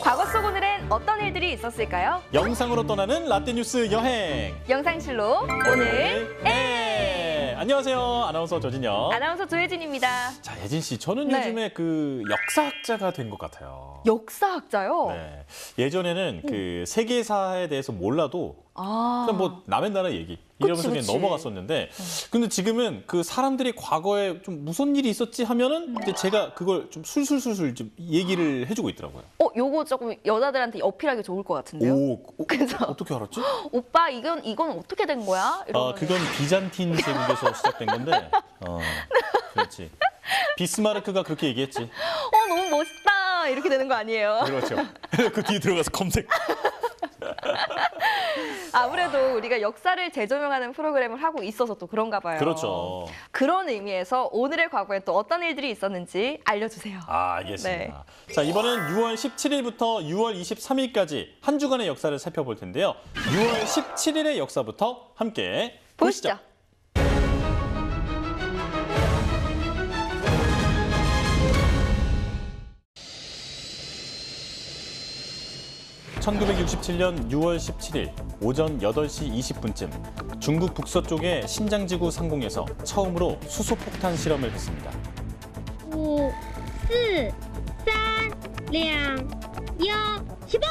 과거 속 오늘엔 어떤 일들이 있었을까요? 영상으로 떠나는 라떼뉴스 여행. 영상실로 오늘 안녕하세요. 아나운서 조진영. 아나운서 조혜진입니다. 자, 예진 씨, 저는 네. 요즘에 그 역사학자가 된 것 같아요. 역사학자요? 네. 예전에는 그 세계사에 대해서 몰라도 아, 그냥 뭐 남의 나라 얘기 이러면서 그냥 그치. 넘어갔었는데, 근데 지금은 그 사람들이 과거에 좀 무슨 일이 있었지 하면은 이제 제가 그걸 좀 술술술술 좀 얘기를 해주고 있더라고요. 요거 조금 여자들한테 어필하기 좋을 것 같은데요? 그래서 어떻게 알았지? 오빠 이건 어떻게 된 거야? 이러면은. 그건 비잔틴 제국에서 시작된 건데, 그렇지. 비스마르크가 그렇게 얘기했지. 너무 멋있다 이렇게 되는 거 아니에요? 그렇죠. 그 뒤에 들어가서 검색. 아무래도 우리가 역사를 재조명하는 프로그램을 하고 있어서 또 그런가 봐요. 그렇죠. 그런 의미에서 오늘의 과거에 또 어떤 일들이 있었는지 알려주세요. 알겠습니다. 자, 이번엔 6월 17일부터 6월 23일까지 한 주간의 역사를 살펴볼 텐데요. 6월 17일의 역사부터 함께 보시죠. 1967년 6월 17일 오전 8시 20분쯤 중국 북서쪽의 신장지구 상공에서 처음으로 수소폭탄 실험을 했습니다. 5、4、3、2、1、起爆！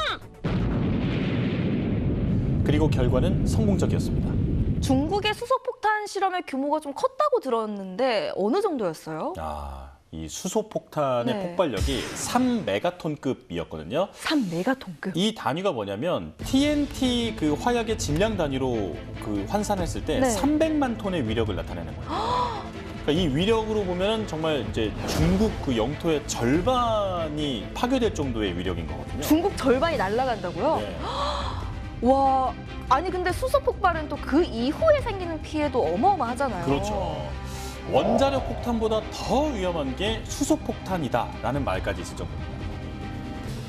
그리고 결과는 성공적이었습니다. 중국의 수소폭탄 실험의 규모가 좀 컸다고 들었는데 어느 정도였어요? 이 수소폭탄의 네. 폭발력이 3메가톤급이었거든요. 3메가톤급. 이 단위가 뭐냐면 TNT 그 화약의 질량 단위로 그 환산했을 때 네. 300만 톤의 위력을 나타내는 거예요. 그러니까 이 위력으로 보면 정말 이제 중국 그 영토의 절반이 파괴될 정도의 위력인 거거든요. 중국 절반이 날아간다고요? 네. 와, 아니 근데 수소 폭발은 또 그 이후에 생기는 피해도 어마어마하잖아요. 그렇죠. 원자력 폭탄보다 더 위험한 게 수소폭탄이다라는 말까지 있을 정도입니다.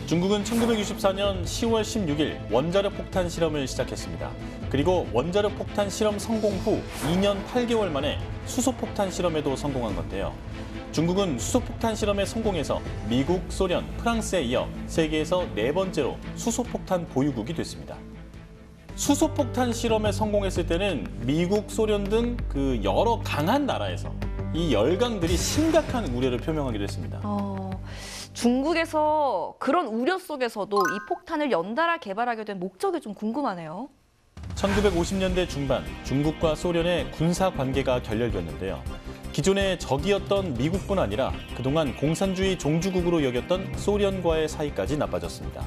중국은 1964년 10월 16일 원자력 폭탄 실험을 시작했습니다. 그리고 원자력 폭탄 실험 성공 후 2년 8개월 만에 수소폭탄 실험에도 성공한 건데요. 중국은 수소폭탄 실험에 성공해서 미국, 소련, 프랑스에 이어 세계에서 4번째로 수소폭탄 보유국이 됐습니다. 수소폭탄 실험에 성공했을 때는 미국, 소련 등 그 여러 강한 나라에서 이 열강들이 심각한 우려를 표명하기도 했습니다. 중국에서 그런 우려 속에서도 이 폭탄을 연달아 개발하게 된 목적이 좀 궁금하네요. 1950년대 중반 중국과 소련의 군사 관계가 결렬됐는데요. 기존의 적이었던 미국뿐 아니라 그동안 공산주의 종주국으로 여겼던 소련과의 사이까지 나빠졌습니다.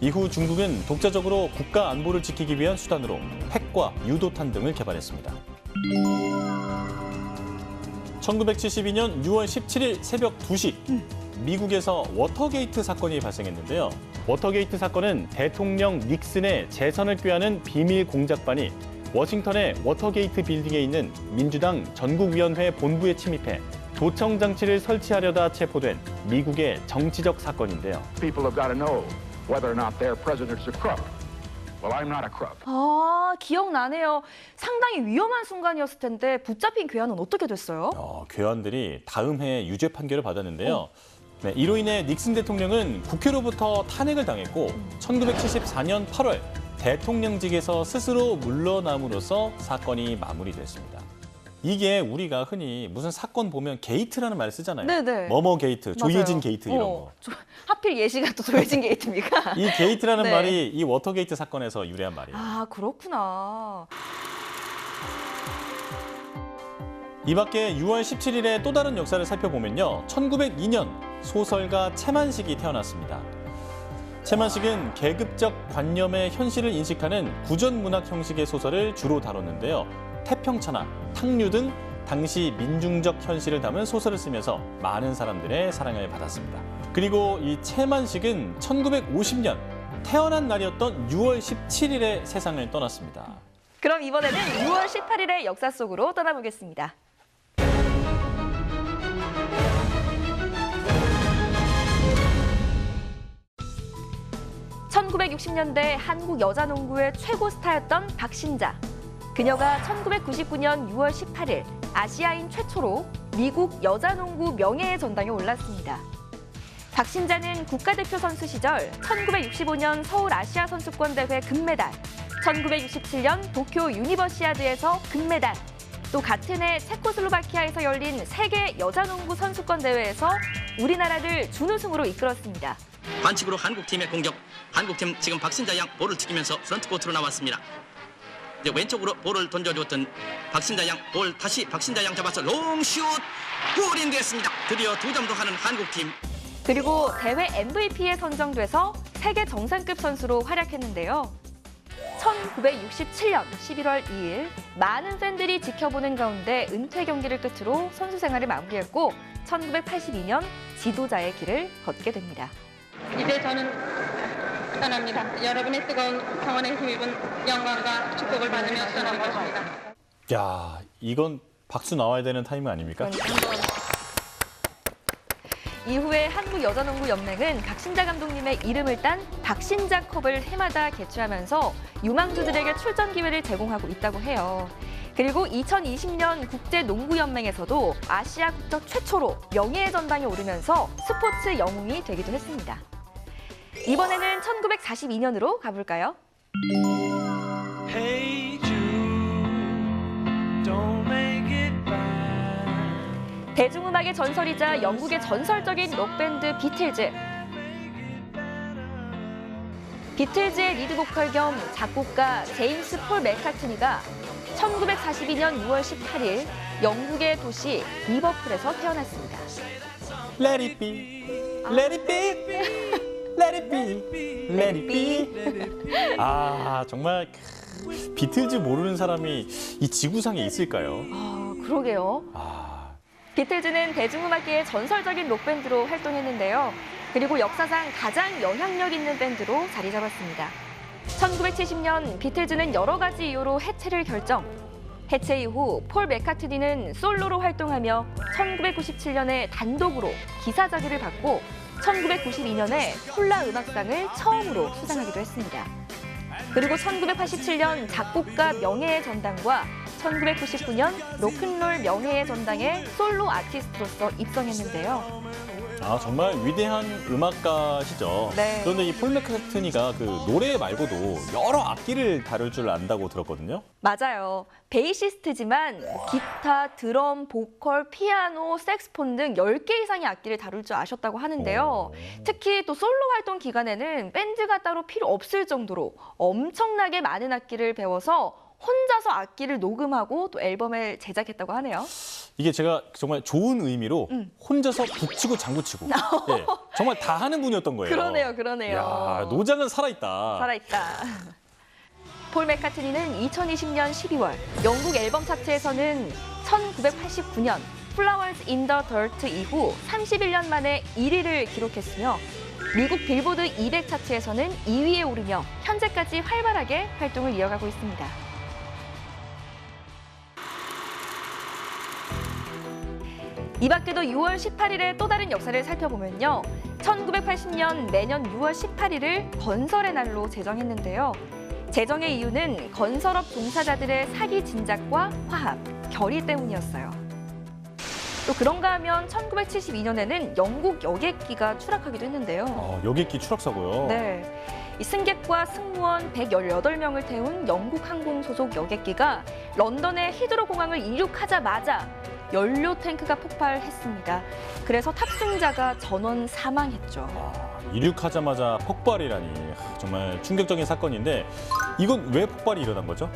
이후 중국은 독자적으로 국가 안보를 지키기 위한 수단으로 핵과 유도탄 등을 개발했습니다. 1972년 6월 17일 새벽 2시 미국에서 워터게이트 사건이 발생했는데요. 워터게이트 사건은 대통령 닉슨의 재선을 꾀하는 비밀 공작반이 워싱턴의 워터게이트 빌딩에 있는 민주당 전국위원회 본부에 침입해 도청 장치를 설치하려다 체포된 미국의 정치적 사건인데요. People have got to know whether or not their president's a crook. Well, I'm not a crook. 기억나네요. 상당히 위험한 순간이었을 텐데 붙잡힌 괴한은 어떻게 됐어요? 괴한들이 다음 해에 유죄 판결을 받았는데요. 네, 이로 인해 닉슨 대통령은 국회로부터 탄핵을 당했고 1974년 8월 대통령직에서 스스로 물러남으로써 사건이 마무리됐습니다. 이게 우리가 흔히 무슨 사건 보면 게이트라는 말을 쓰잖아요. 네네. 뭐뭐 게이트, 조혜진 게이트 이런 거. 하필 예시가 또 조혜진 게이트입니까? 이 게이트라는 네. 말이 이 워터게이트 사건에서 유래한 말이에요. 그렇구나. 이 밖에 6월 17일에 또 다른 역사를 살펴보면요. 1902년 소설가 채만식이 태어났습니다. 채만식은 계급적 관념의 현실을 인식하는 구전문학 형식의 소설을 주로 다뤘는데요. 태평천하, 탕류 등 당시 민중적 현실을 담은 소설을 쓰면서 많은 사람들의 사랑을 받았습니다. 그리고 이 채만식은 1950년 태어난 날이었던 6월 17일에 세상을 떠났습니다. 그럼 이번에는 6월 18일의 역사 속으로 떠나보겠습니다. 1960년대 한국 여자농구의 최고 스타였던 박신자. 그녀가 1999년 6월 18일 아시아인 최초로 미국 여자농구 명예의 전당에 올랐습니다. 박신자는 국가대표 선수 시절 1965년 서울 아시아 선수권 대회 금메달, 1967년 도쿄 유니버시아드에서 금메달, 또 같은 해 체코슬로바키아에서 열린 세계 여자농구 선수권 대회에서 우리나라를 준우승으로 이끌었습니다. 반칙으로 한국팀의 공격. 한국팀 지금 박신자 양 볼을 지키면서 프런트 코트로 나왔습니다. 이제 왼쪽으로 볼을 던져주었던 박신자 양, 볼 다시 박신자 양 잡아서 롱슛 골인 됐습니다. 드디어 2점도 하는 한국팀. 그리고 대회 MVP에 선정돼서 세계 정상급 선수로 활약했는데요. 1967년 11월 2일 많은 팬들이 지켜보는 가운데 은퇴 경기를 끝으로 선수 생활을 마무리했고 1982년 지도자의 길을 걷게 됩니다. 이제 저는 떠납니다. 여러분의 뜨거운 성원에 힘입은 영광과 축복을 받으며 떠나는 것입니다. 야, 이건 박수 나와야 되는 타이밍 아닙니까? 이후에 한국여자농구연맹은 박신자 감독님의 이름을 딴 박신자컵을 해마다 개최하면서 유망주들에게 출전 기회를 제공하고 있다고 해요. 그리고 2020년 국제농구연맹에서도 아시아 국적 최초로 명예의 전당에 오르면서 스포츠 영웅이 되기도 했습니다. 이번에는 1942년으로 가볼까요? Hey Jude, don't make it bad. 대중음악의 전설이자 영국의 전설적인 록밴드 비틀즈. 비틀즈의 리드 보컬 겸 작곡가 제임스 폴 맥카트니가 1942년 6월 18일 영국의 도시 리버풀에서 태어났습니다. Let it be, let it be, let it be, let it be. 아, 정말 비틀즈 모르는 사람이 이 지구상에 있을까요? 아, 그러게요. 비틀즈는 대중음악계의 전설적인 록밴드로 활동했는데요. 그리고 역사상 가장 영향력 있는 밴드로 자리 잡았습니다. 1970년 비틀즈는 여러 가지 이유로 해체를 결정. 해체 이후 폴 맥카트니는 솔로로 활동하며 1997년에 단독으로 기사자기를 받고 1992년에 폴라 음악상을 처음으로 수상하기도 했습니다. 그리고 1987년 작곡가 명예의 전당과 1999년 로큰롤 명예의 전당에 솔로 아티스트로서 입성했는데요. 아, 정말 위대한 음악가시죠. 네. 그런데 이 폴 맥카트니가 그 노래 말고도 여러 악기를 다룰 줄 안다고 들었거든요. 맞아요. 베이시스트지만 기타, 드럼, 보컬, 피아노, 색스폰 등 10개 이상의 악기를 다룰 줄 아셨다고 하는데요. 특히 또 솔로 활동 기간에는 밴드가 따로 필요 없을 정도로 엄청나게 많은 악기를 배워서 혼자서 악기를 녹음하고 또 앨범을 제작했다고 하네요. 이게 제가 정말 좋은 의미로 혼자서 북치고 장구치고 예, 정말 다 하는 분이었던 거예요. 그러네요. 야, 노장은 살아있다. 살아있다. 폴 맥카트니는 2020년 12월 영국 앨범 차트에서는 1989년 Flowers in the Dirt 이후 31년 만에 1위를 기록했으며 미국 빌보드 200 차트에서는 2위에 오르며 현재까지 활발하게 활동을 이어가고 있습니다. 이 밖에도 6월 18일의 또 다른 역사를 살펴보면요. 1980년 매년 6월 18일을 건설의 날로 제정했는데요. 제정의 이유는 건설업 종사자들의 사기 진작과 화합, 결의 때문이었어요. 또 그런가 하면 1972년에는 영국 여객기가 추락하기도 했는데요. 여객기 추락사고요. 네. 이 승객과 승무원 118명을 태운 영국 항공 소속 여객기가 런던의 히드로 공항을 이륙하자마자 연료 탱크가 폭발했습니다. 그래서 탑승자가 전원 사망했죠. 이륙하자마자 폭발이라니 정말 충격적인 사건인데 이건 왜 폭발이 일어난 거죠?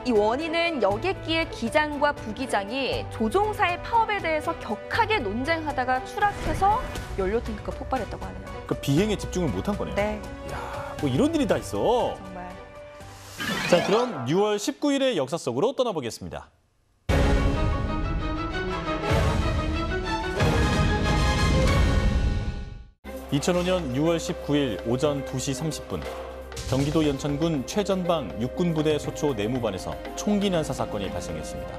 이 원인은 여객기의 기장과 부기장이 조종사의 파업에 대해서 격하게 논쟁하다가 추락해서 연료 탱크가 폭발했다고 하네요. 그 비행에 집중을 못한 거네요. 네, 야, 뭐 이런 일이 다 있어. 정말. 자, 그럼 6월 19일의 역사 속으로 떠나보겠습니다. 2005년 6월 19일 오전 2시 30분 경기도 연천군 최전방 육군부대 소초 내무반에서 총기 난사 사건이 발생했습니다.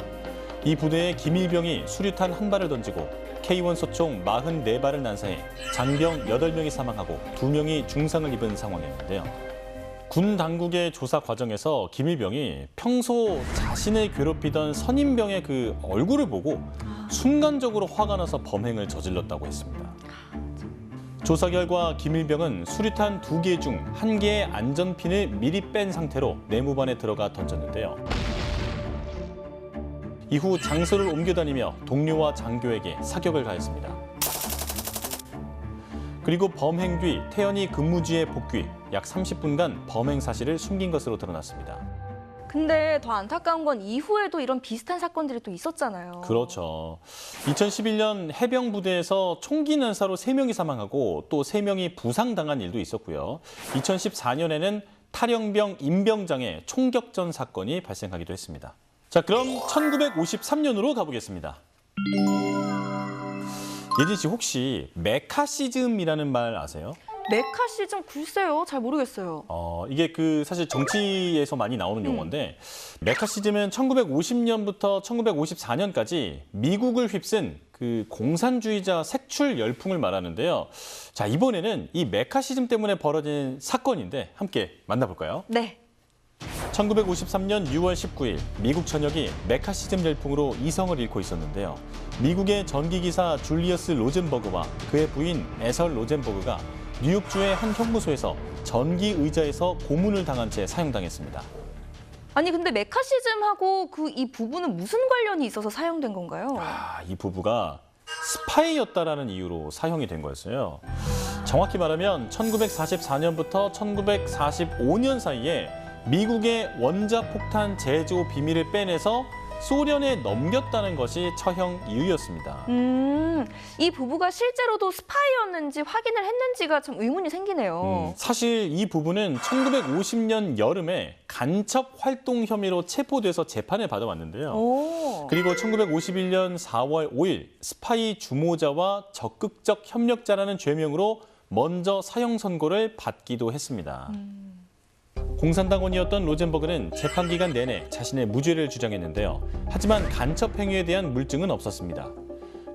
이 부대의 김일병이 수류탄 한 발을 던지고 K1 소총 44발을 난사해 장병 8명이 사망하고 2명이 중상을 입은 상황이었는데요. 군 당국의 조사 과정에서 김일병이 평소 자신을 괴롭히던 선임병의 그 얼굴을 보고 순간적으로 화가 나서 범행을 저질렀다고 했습니다. 조사 결과 김일병은 수류탄 2개 중 1개의 안전핀을 미리 뺀 상태로 내무반에 들어가 던졌는데요. 이후 장소를 옮겨다니며 동료와 장교에게 사격을 가했습니다. 그리고 범행 뒤 태연이 근무지에 복귀, 약 30분간 범행 사실을 숨긴 것으로 드러났습니다. 근데 더 안타까운 건 이후에도 이런 비슷한 사건들이 또 있었잖아요. 그렇죠. 2011년 해병부대에서 총기 난사로 3명이 사망하고 또 3명이 부상당한 일도 있었고요. 2014년에는 탈영병 임병장의 총격전 사건이 발생하기도 했습니다. 자, 그럼 1953년으로 가보겠습니다. 예진 씨 혹시 메카시즘이라는 말 아세요? 메카시즘 글쎄요, 잘 모르겠어요. 이게 사실 정치에서 많이 나오는 용어인데 메카시즘은 1950년부터 1954년까지 미국을 휩쓴 그 공산주의자 색출 열풍을 말하는데요. 자, 이번에는 이 메카시즘 때문에 벌어진 사건인데 함께 만나볼까요? 네. 1953년 6월 19일 미국 전역이 메카시즘 열풍으로 이성을 잃고 있었는데요. 미국의 전기기사 줄리어스 로젠버그와 그의 부인 에설 로젠버그가 뉴욕주의 한 형무소에서 전기 의자에서 고문을 당한 채 사형당했습니다. 아니 근데 메카시즘하고 이 부부는 무슨 관련이 있어서 사형된 건가요? 이 부부가 스파이였다라는 이유로 사형이 된 거였어요. 정확히 말하면 1944년부터 1945년 사이에 미국의 원자폭탄 제조 비밀을 빼내서 소련에 넘겼다는 것이 처형 이유였습니다. 이 부부가 실제로도 스파이였는지 확인을 했는지가 좀 의문이 생기네요. 사실 이 부부는 1950년 여름에 간첩 활동 혐의로 체포돼서 재판을 받아왔는데요. 그리고 1951년 4월 5일 스파이 주모자와 적극적 협력자라는 죄명으로 먼저 사형 선고를 받기도 했습니다. 공산당원이었던 로젠버그는 재판 기간 내내 자신의 무죄를 주장했는데요. 하지만 간첩 행위에 대한 물증은 없었습니다.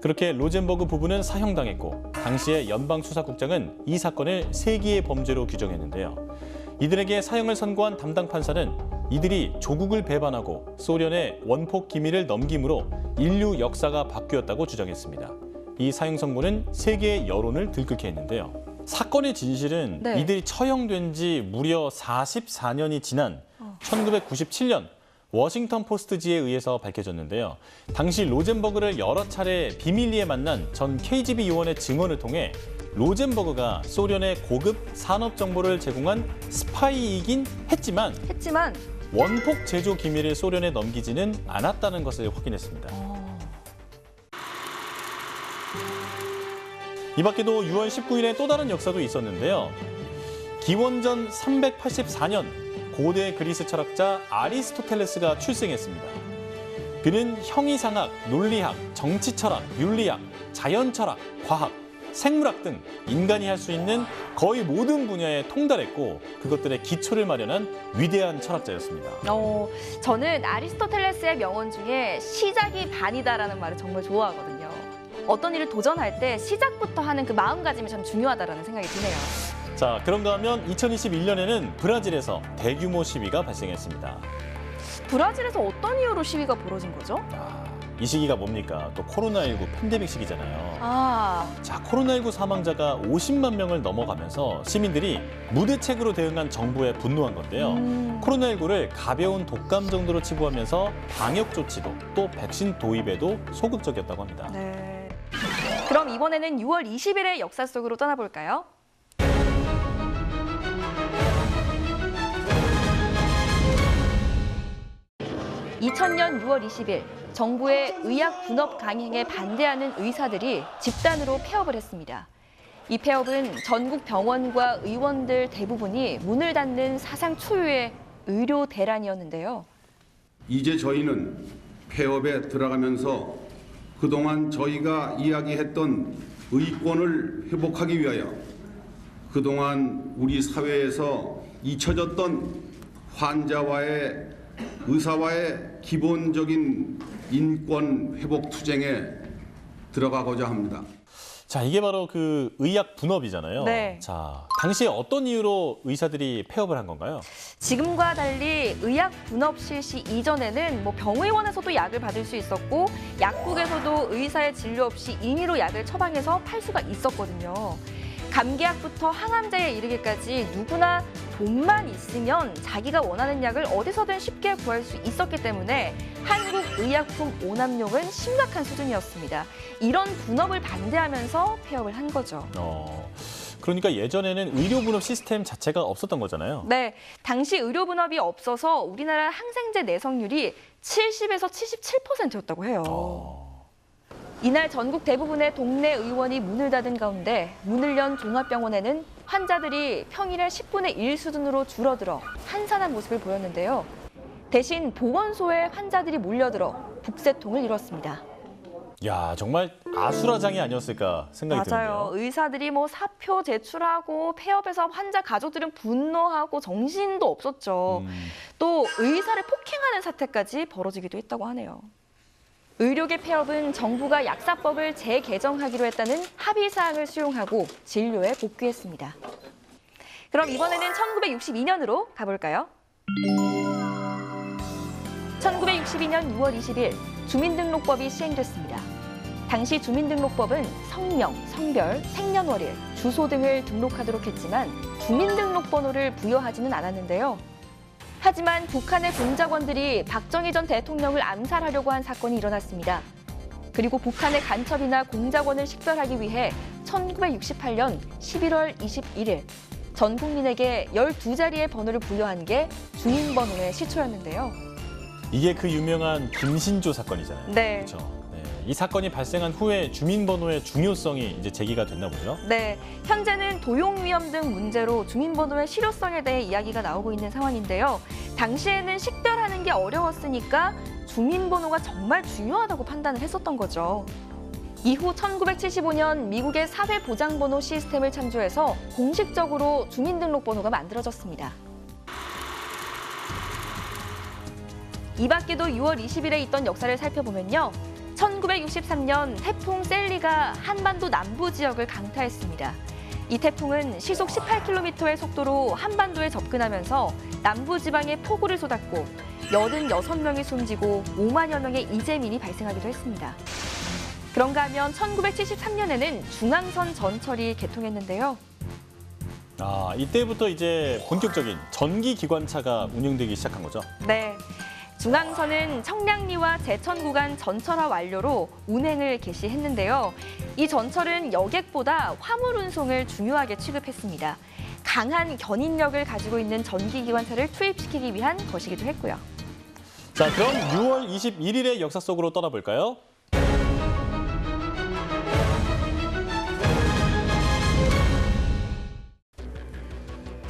그렇게 로젠버그 부부는 사형당했고 당시의 연방수사국장은 이 사건을 세기의 범죄로 규정했는데요. 이들에게 사형을 선고한 담당 판사는 이들이 조국을 배반하고 소련의 원폭 기밀을 넘김으로 인류 역사가 바뀌었다고 주장했습니다. 이 사형 선고는 세계의 여론을 들끓게 했는데요. 사건의 진실은 네. 이들이 처형된 지 무려 44년이 지난 1997년 워싱턴 포스트지에 의해서 밝혀졌는데요. 당시 로젠버그를 여러 차례 비밀리에 만난 전 KGB 요원의 증언을 통해 로젠버그가 소련의 고급 산업 정보를 제공한 스파이이긴 했지만 원폭 제조 기밀을 소련에 넘기지는 않았다는 것을 확인했습니다. 이 밖에도 6월 19일에 또 다른 역사도 있었는데요. 기원전 384년 고대 그리스 철학자 아리스토텔레스가 출생했습니다. 그는 형이상학, 논리학, 정치철학, 윤리학, 자연철학, 과학, 생물학 등 인간이 할 수 있는 거의 모든 분야에 통달했고 그것들의 기초를 마련한 위대한 철학자였습니다. 저는 아리스토텔레스의 명언 중에 시작이 반이다라는 말을 정말 좋아하거든요. 어떤 일을 도전할 때 시작부터 하는 그 마음가짐이 참 중요하다라는 생각이 드네요. 자, 그런가 하면 2021년에는 브라질에서 대규모 시위가 발생했습니다. 브라질에서 어떤 이유로 시위가 벌어진 거죠? 이 시기가 뭡니까? 또 코로나19 팬데믹 시기잖아요. 자, 코로나19 사망자가 50만 명을 넘어가면서 시민들이 무대책으로 대응한 정부에 분노한 건데요. 코로나19를 가벼운 독감 정도로 치부하면서 방역 조치도 또 백신 도입에도 소극적이었다고 합니다. 네. 그럼 이번에는 6월 20일의 역사 속으로 떠나볼까요? (2000년 6월 20일) 정부의 의학 분업 강행에 반대하는 의사들이 집단으로 폐업을 했습니다. 이 폐업은 전국 병원과 의원들 대부분이 문을 닫는 사상 초유의 의료 대란이었는데요. 이제 저희는 폐업에 들어가면서 그동안 저희가 이야기했던 의권을 회복하기 위하여 그동안 우리 사회에서 잊혀졌던 환자와의 의사와의 기본적인 인권 회복 투쟁에 들어가고자 합니다. 자, 이게 바로 그 의학 분업이잖아요. 네. 자, 당시에 어떤 이유로 의사들이 폐업을 한 건가요? 지금과 달리 의학 분업 실시 이전에는 병의원에서도 약을 받을 수 있었고 약국에서도 의사의 진료 없이 임의로 약을 처방해서 팔 수가 있었거든요. 감기약부터 항암제에 이르기까지 누구나 돈만 있으면 자기가 원하는 약을 어디서든 쉽게 구할 수 있었기 때문에 한국 의약품 오남용은 심각한 수준이었습니다. 이런 분업을 반대하면서 폐업을 한 거죠. 그러니까 예전에는 의료 분업 시스템 자체가 없었던 거잖아요. 네, 당시 의료 분업이 없어서 우리나라 항생제 내성률이 70에서 77%였다고 해요. 이날 전국 대부분의 동네 의원이 문을 닫은 가운데 문을 연 종합병원에는 환자들이 평일의 10분의 1 수준으로 줄어들어 한산한 모습을 보였는데요. 대신 보건소에 환자들이 몰려들어 북새통을 이뤘습니다. 야, 정말 아수라장이 아니었을까 생각이 맞아요. 드는데요. 의사들이 사표 제출하고 폐업해서 환자 가족들은 분노하고 정신도 없었죠. 또 의사를 폭행하는 사태까지 벌어지기도 했다고 하네요. 의료계 폐업은 정부가 약사법을 재개정하기로 했다는 합의사항을 수용하고 진료에 복귀했습니다. 그럼 이번에는 1962년으로 가볼까요? 1962년 6월 20일 주민등록법이 시행됐습니다. 당시 주민등록법은 성명, 성별, 생년월일, 주소 등을 등록하도록 했지만 주민등록번호를 부여하지는 않았는데요. 하지만 북한의 공작원들이 박정희 전 대통령을 암살하려고 한 사건이 일어났습니다. 그리고 북한의 간첩이나 공작원을 식별하기 위해 1968년 11월 21일 전 국민에게 12자리의 번호를 부여한 게 주민번호의 시초였는데요. 이게 그 유명한 김신조 사건이잖아요. 네. 그렇죠. 네. 이 사건이 발생한 후에 주민번호의 중요성이 이제 제기가 됐나 보죠. 네, 현재는 도용 위험 등 문제로 주민번호의 실효성에 대해 이야기가 나오고 있는 상황인데요. 당시에는 식별하는 게 어려웠으니까 주민번호가 정말 중요하다고 판단을 했었던 거죠. 이후 1975년 미국의 사회보장번호 시스템을 참조해서 공식적으로 주민등록번호가 만들어졌습니다. 이 밖에도 6월 20일에 있던 역사를 살펴보면요. 1963년 태풍 셀리가 한반도 남부 지역을 강타했습니다. 이 태풍은 시속 18km의 속도로 한반도에 접근하면서 남부 지방에 폭우를 쏟았고 86명이 숨지고 5만여 명의 이재민이 발생하기도 했습니다. 그런가 하면 1973년에는 중앙선 전철이 개통했는데요. 이때부터 이제 본격적인 전기 기관차가 운영되기 시작한 거죠. 네. 중앙선은 청량리와 제천 구간 전철화 완료로 운행을 개시했는데요. 이 전철은 여객보다 화물 운송을 중요하게 취급했습니다. 강한 견인력을 가지고 있는 전기기관차를 투입시키기 위한 것이기도 했고요. 자, 그럼 6월 21일의 역사 속으로 떠나볼까요?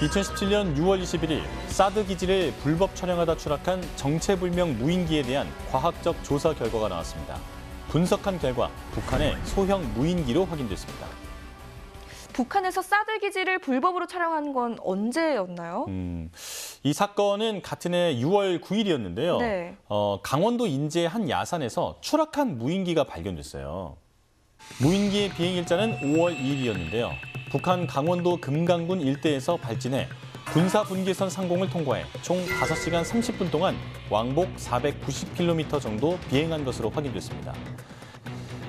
(2017년 6월 21일) 사드 기지를 불법 촬영하다 추락한 정체불명 무인기에 대한 과학적 조사 결과가 나왔습니다. 분석한 결과 북한의 소형 무인기로 확인됐습니다. 북한에서 사드 기지를 불법으로 촬영한 건 언제였나요? 이 사건은 같은 해 6월 9일이었는데요. 네. 강원도 인제의 한 야산에서 추락한 무인기가 발견됐어요. 무인기의 비행 일자는 5월 2일이었는데요. 북한 강원도 금강군 일대에서 발진해 군사 분기선 상공을 통과해 총 5시간 30분 동안 왕복 490km 정도 비행한 것으로 확인됐습니다.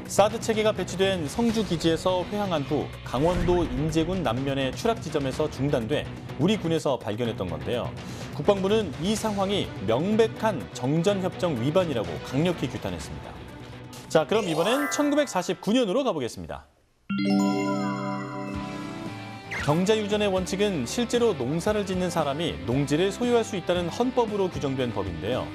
사드 체계가 배치된 성주 기지에서 회항한 후 강원도 인제군 남면의 추락 지점에서 중단돼 우리 군에서 발견했던 건데요. 국방부는 이 상황이 명백한 정전협정 위반이라고 강력히 규탄했습니다. 자, 그럼 이번엔 1949년으로 가보겠습니다. 경자유전의 원칙은 실제로 농사를 짓는 사람이 농지를 소유할 수 있다는 헌법으로 규정된 법인데요.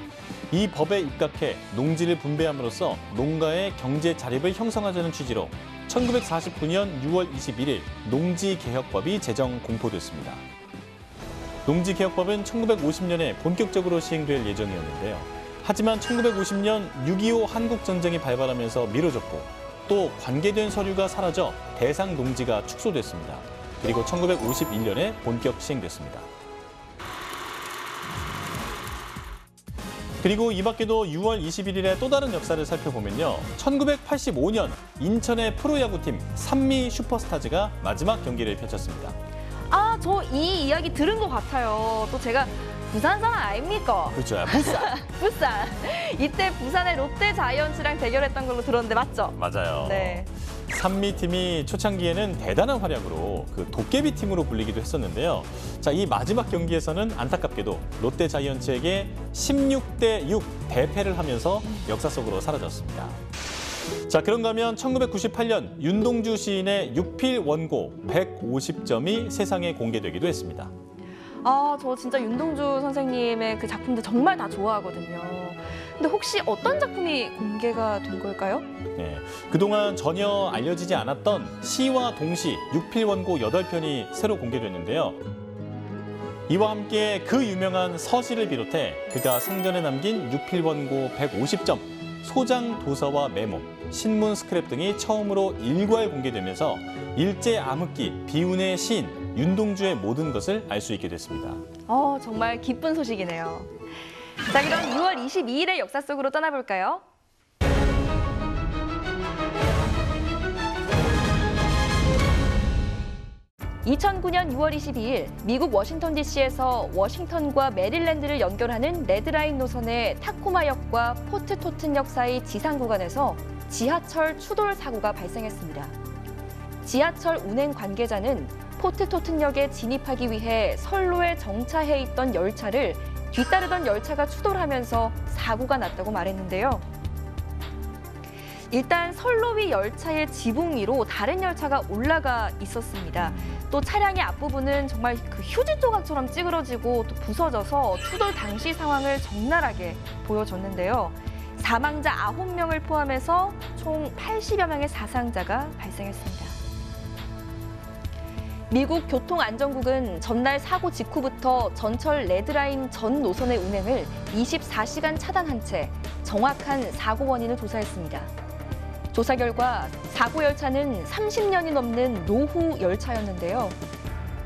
이 법에 입각해 농지를 분배함으로써 농가의 경제 자립을 형성하자는 취지로 1949년 6월 21일 농지개혁법이 제정 공포됐습니다. 농지개혁법은 1950년에 본격적으로 시행될 예정이었는데요. 하지만 1950년 6.25 한국전쟁이 발발하면서 미뤄졌고 또 관계된 서류가 사라져 대상 농지가 축소됐습니다. 그리고 1951년에 본격 시행됐습니다. 그리고 이 밖에도 6월 21일에 또 다른 역사를 살펴보면요. 1985년 인천의 프로야구팀 산미 슈퍼스타즈가 마지막 경기를 펼쳤습니다. 저 이 이야기 들은 것 같아요. 또 제가 부산 사람 아닙니까? 그렇죠. 부산. 부산. 이때 부산의 롯데 자이언츠랑 대결했던 걸로 들었는데 맞죠? 맞아요. 네. 산미팀이 초창기에는 대단한 활약으로 팀으로 그 도깨비 팀으로 불리기도 했었는데요. 자, 이 마지막 경기에서는 안타깝게도 롯데 자이언츠에게 16대6 대패를 하면서 역사 속으로 사라졌습니다. 자, 그런가 하면 1998년 윤동주 시인의 육필 원고 150점이 세상에 공개되기도 했습니다. 아, 저 진짜 윤동주 선생님의 그 작품들 정말 다 좋아하거든요. 근데 혹시 어떤 작품이 공개가 된 걸까요? 네, 그동안 전혀 알려지지 않았던 시와 동시 육필 원고 8편이 새로 공개됐는데요. 이와 함께 그 유명한 서시를 비롯해 그가 생전에 남긴 육필 원고 150점, 소장 도서와 메모, 신문 스크랩 등이 처음으로 일괄 공개되면서 일제 암흑기, 비운의 시인 윤동주의 모든 것을 알 수 있게 됐습니다. 정말 기쁜 소식이네요. 자, 그럼 6월 22일의 역사 속으로 떠나볼까요? (2009년 6월 22일) 미국 워싱턴 DC에서 워싱턴과 메릴랜드를 연결하는 레드라인 노선의 타코마역과 포트 토튼역 사이 지상 구간에서 지하철 추돌 사고가 발생했습니다. 지하철 운행 관계자는 포트 토튼역에 진입하기 위해 선로에 정차해 있던 열차를 뒤따르던 열차가 추돌하면서 사고가 났다고 말했는데요. 일단 선로 위 열차의 지붕 위로 다른 열차가 올라가 있었습니다. 또 차량의 앞부분은 정말 그 휴지 조각처럼 찌그러지고 또 부서져서 추돌 당시 상황을 적나라하게 보여줬는데요. 사망자 9명을 포함해서 총 80여 명의 사상자가 발생했습니다. 미국 교통안전국은 전날 사고 직후부터 전철 레드라인 전 노선의 운행을 24시간 차단한 채 정확한 사고 원인을 조사했습니다. 조사 결과 사고 열차는 30년이 넘는 노후 열차였는데요.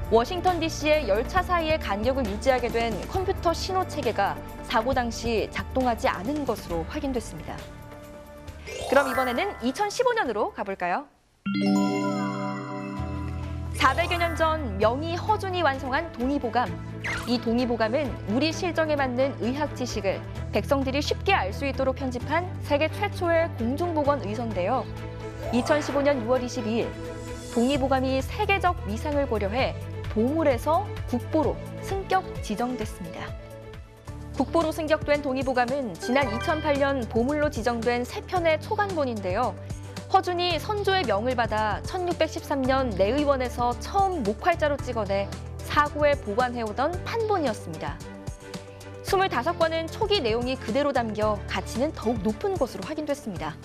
워싱턴 DC의 열차 사이의 간격을 유지하게 된 컴퓨터 신호 체계가 사고 당시 작동하지 않은 것으로 확인됐습니다. 그럼 이번에는 2015년으로 가볼까요? 400여 년 전 명의 허준이 완성한 동의보감. 이 동의보감은 우리 실정에 맞는 의학 지식을 백성들이 쉽게 알 수 있도록 편집한 세계 최초의 공중보건 의서인데요. 2015년 6월 22일 동의보감이 세계적 위상을 고려해 보물에서 국보로 승격 지정됐습니다. 국보로 승격된 동의보감은 지난 2008년 보물로 지정된 3편의 초간본인데요. 허준이 선조의 명을 받아 1613년 내의원에서 처음 목활자로 찍어내 사고에 보관해오던 판본이었습니다. 25권은 초기 내용이 그대로 담겨 가치는 더욱 높은 것으로 확인됐습니다.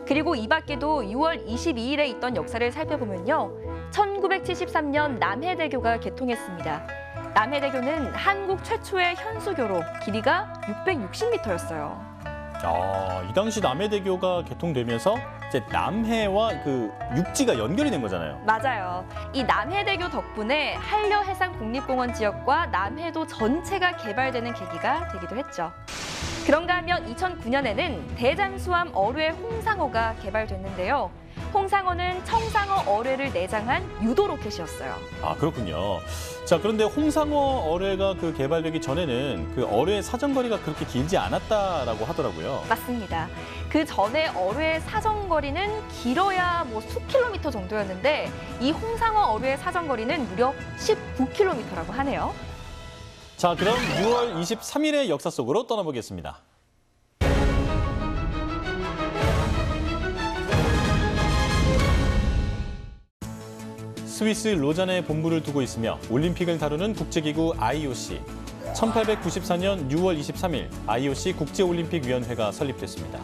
그리고 이 밖에도 6월 22일에 있던 역사를 살펴보면요. 1973년 남해대교가 개통했습니다. 남해대교는 한국 최초의 현수교로 길이가 660m였어요. 이 당시 남해대교가 개통되면서 이제 남해와 그 육지가 연결이 된 거잖아요. 맞아요. 이 남해대교 덕분에 한려해상국립공원 지역과 남해도 전체가 개발되는 계기가 되기도 했죠. 그런가 하면 2009년에는 대장수암 어뢰 홍상어가 개발됐는데요. 홍상어는 청상어 어뢰를 내장한 유도 로켓이었어요. 아, 그렇군요. 자, 그런데 홍상어 어뢰가 그 개발되기 전에는 그 어뢰의 사정거리가 그렇게 길지 않았다라고 하더라고요. 맞습니다. 그 전에 어뢰의 사정거리는 길어야 수 킬로미터 정도였는데 이 홍상어 어뢰의 사정거리는 무려 19km라고 하네요. 자, 그럼 6월 23일의 역사 속으로 떠나보겠습니다. 스위스 로잔에 본부를 두고 있으며 올림픽을 다루는 국제기구 IOC. 1894년 6월 23일 IOC 국제올림픽위원회가 설립됐습니다.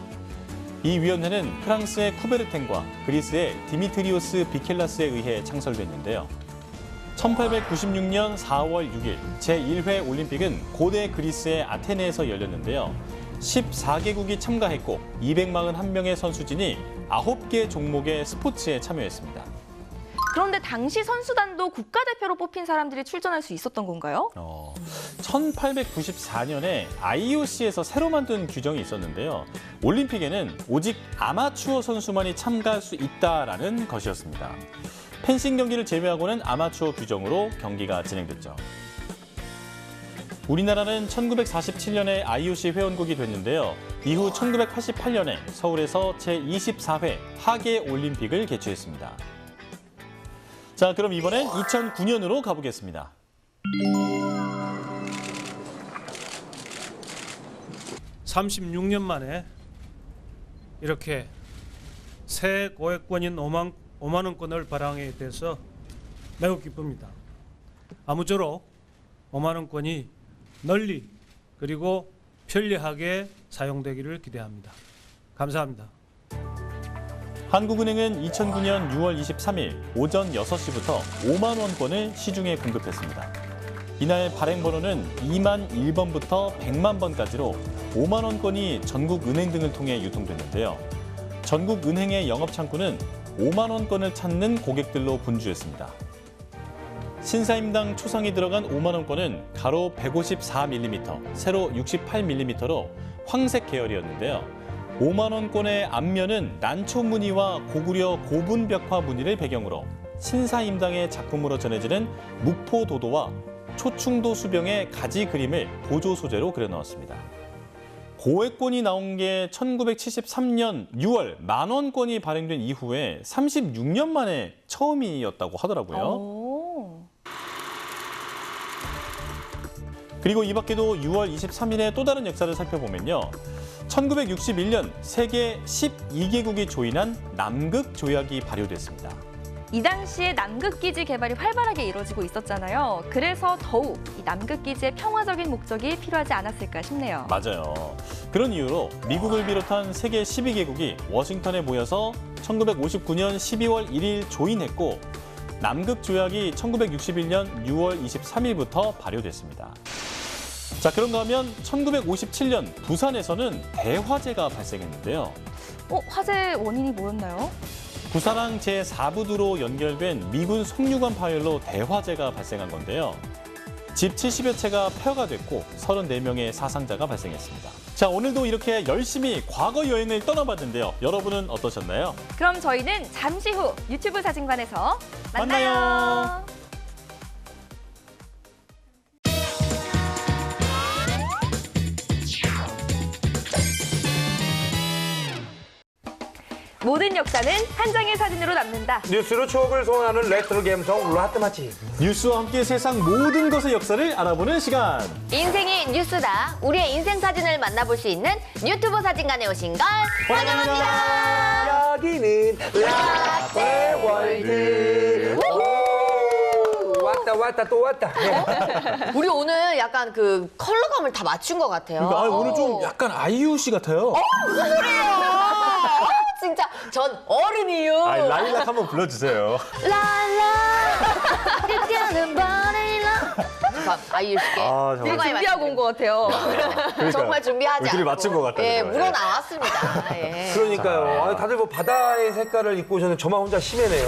이 위원회는 프랑스의 쿠베르텐과 그리스의 디미트리오스 비켈라스에 의해 창설됐는데요. 1896년 4월 6일 제1회 올림픽은 고대 그리스의 아테네에서 열렸는데요. 14개국이 참가했고 241명의 선수진이 9개 종목의 스포츠에 참여했습니다. 그런데 당시 선수단도 국가대표로 뽑힌 사람들이 출전할 수 있었던 건가요? 1894년에 IOC에서 새로 만든 규정이 있었는데요. 올림픽에는 오직 아마추어 선수만이 참가할 수 있다라는 것이었습니다. 펜싱 경기를 제외하고는 아마추어 규정으로 경기가 진행됐죠. 우리나라는 1947년에 IOC 회원국이 됐는데요. 이후 1988년에 서울에서 제24회 하계 올림픽을 개최했습니다. 자, 그럼 이번엔 2009년으로 가보겠습니다. (36년) 만에 이렇게 새 고액권인 5만 원권을 발행하게 돼서 매우 기쁩니다. 아무쪼록 5만 원권이 널리 그리고 편리하게 사용되기를 기대합니다. 감사합니다. 한국은행은 2009년 6월 23일 오전 6시부터 5만 원권을 시중에 공급했습니다. 이날 발행 번호는 2만 1번부터 100만 번까지로 5만 원권이 전국 은행 등을 통해 유통됐는데요. 전국 은행의 영업 창구는 5만 원권을 찾는 고객들로 분주했습니다. 신사임당 초상이 들어간 5만 원권은 가로 154mm, 세로 68mm로 황색 계열이었는데요. 5만 원권의 앞면은 난초 무늬와 고구려 고분 벽화 무늬를 배경으로 신사임당의 작품으로 전해지는 묵포도도와 초충도 수병의 가지 그림을 보조 소재로 그려넣었습니다. 고액권이 나온 게 1973년 6월 만 원권이 발행된 이후에 36년 만에 처음이었다고 하더라고요. 그리고 이 밖에도 6월 23일에 또 다른 역사를 살펴보면요. 1961년 세계 12개국이 조인한 남극조약이 발효됐습니다. 이 당시에 남극기지 개발이 활발하게 이루어지고 있었잖아요. 그래서 더욱 이 남극기지의 평화적인 목적이 필요하지 않았을까 싶네요. 맞아요. 그런 이유로 미국을 비롯한 세계 12개국이 워싱턴에 모여서 1959년 12월 1일 조인했고 남극조약이 1961년 6월 23일부터 발효됐습니다. 자, 그런가 하면 1957년 부산에서는 대화재가 발생했는데요. 화재 원인이 뭐였나요? 부산항 제4부두로 연결된 미군 송유관 파열로 대화재가 발생한 건데요. 집 70여 채가 폐허가 됐고 34명의 사상자가 발생했습니다. 자, 오늘도 이렇게 열심히 과거 여행을 떠나봤는데요. 여러분은 어떠셨나요? 그럼 저희는 잠시 후 유튜브 사진관에서 만나요. 만나요. 모든 역사는 한 장의 사진으로 남는다. 뉴스로 추억을 소환하는 레트로 감성 라떼마치. 뉴스와 함께 세상 모든 것의 역사를 알아보는 시간. 인생이 뉴스다. 우리의 인생 사진을 만나볼 수 있는 유튜브 사진관에 오신 걸 환영합니다. 여기는 라떼월드. 왔다 또 왔다. 우리 오늘 약간 그 컬러감을 다 맞춘 것 같아요. 그러니까 오늘 좀 약간 아이유씨 같아요. 무슨 소리예요? 진짜 전 어른이요. 라일락 한번 불러주세요. 랄라 이제는 바닐라. 아이유 씨께 되게 준비하고 온 것 같아요. 정말 준비하지 우리 않고 맞춘 것 같아요. 예, 물어 나왔습니다. 예. 그러니까요. 아니, 다들 뭐 바다의 색깔을 입고 오셨는데 저만 혼자 심해네요.